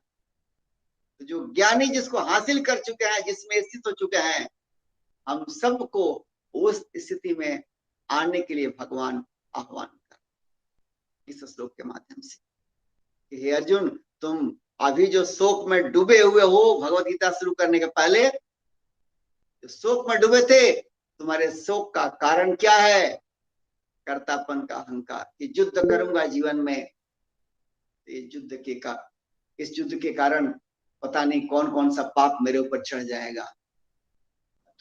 तो जो ज्ञानी जिसको हासिल कर चुके हैं, जिसमें स्थित हो चुके हैं, हम सबको उस स्थिति में आने के लिए भगवान आह्वान कर इस श्लोक के माध्यम से कि हे अर्जुन, तुम अभी जो शोक में डूबे हुए हो, भगवत गीता शुरू करने के पहले जो शोक में डूबे थे, तुम्हारे शोक का कारण क्या है? कर्तापन का अहंकार, कि युद्ध करूंगा जीवन में, इस युद्ध के कारण पता नहीं कौन कौन सा पाप मेरे ऊपर चढ़ जाएगा।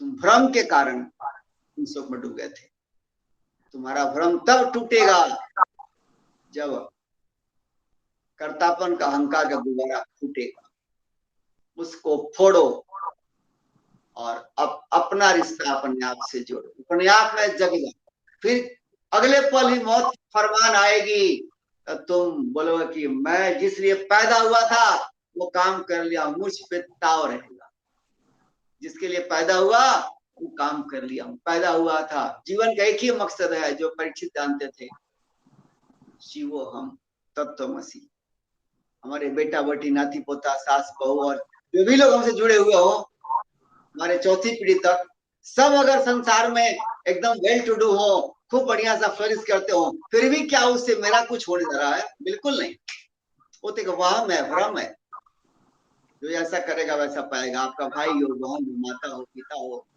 तुम भ्रम के कारण तुम शोक में डूब गए थे। तुम्हारा भ्रम तब टूटेगा जब कर्तापन का अहंकार का गुब्बारा फूटेगा। उसको फोड़ो और अपना रिश्ता अपने आप से जोड़ो, अपने आप में जग जाओ। फिर अगले पल ही मौत फरमान आएगी, तो तुम बोलोगे कि मैं जिस लिए पैदा हुआ था वो काम कर लिया, मुझ पे ताव रहेगा। जिसके लिए पैदा हुआ वो काम कर लिया, पैदा हुआ था। जीवन का एक ही मकसद है जो परीक्षित जानते थे, शिवो हम तत्वमसि। हमारे बेटा बेटी, नाती पोता, सास बहू और जो भी लोग हमसे जुड़े हुए हो, हमारे चौथी पीढ़ी तक, सब अगर संसार में एकदम वेल टू डू हो, खूब बढ़िया सा फ्लरिश करते हो, फिर भी क्या उससे मेरा कुछ होने जा रहा है? बिल्कुल नहीं। वो तो वहम है, भ्रम है। जो ऐसा करेगा वैसा पाएगा। आपका भाई हो, बहन हो, माता हो, पिता हो,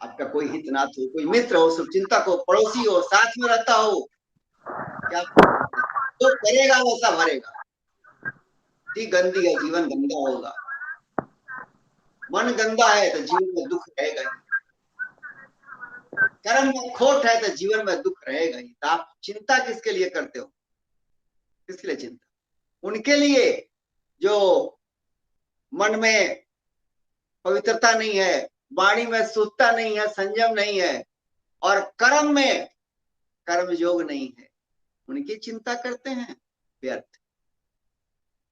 आपका कोई हितनाथ हो, कोई मित्र हो, शुभचिंतक हो, पड़ोसी हो, साथ में रहता हो, क्या तो करेगा वैसा भरेगा। गंदी है, जीवन गंदा होगा। मन गंदा है तो जीवन में दुख रहेगा ही। कर्म में खोट है तो जीवन में दुख रहेगा ही। तो आप चिंता किसके लिए करते हो? किसके लिए चिंता? उनके लिए जो मन में पवित्रता नहीं है, वाणी में शुद्धता नहीं है, संयम नहीं है, और कर्म में कर्म योग नहीं है, उनकी चिंता करते हैं व्यर्थ।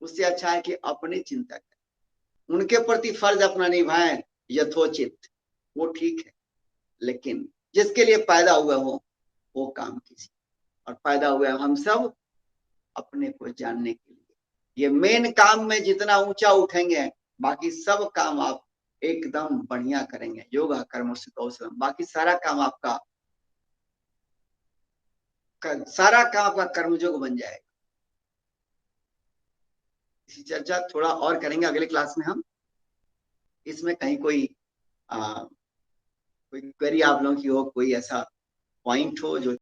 उससे अच्छा है कि अपनी चिंता करें, उनके प्रति फर्ज अपना निभाएं यथोचित, वो ठीक है। लेकिन जिसके लिए पैदा हुए हो वो काम कीजिए। और पैदा हुए हम सब अपने को जानने के लिए। ये मेन काम में जितना ऊंचा उठेंगे, बाकी सब काम आप एकदम बढ़िया करेंगे। योगा कर्म से कौशलम, बाकी सारा काम आपका कर्मयोग बन जाएगा। इसी चर्चा थोड़ा और करेंगे अगले क्लास में हम। इसमें कहीं कोई क्वेरी आप लोगों की हो, कोई ऐसा पॉइंट हो जो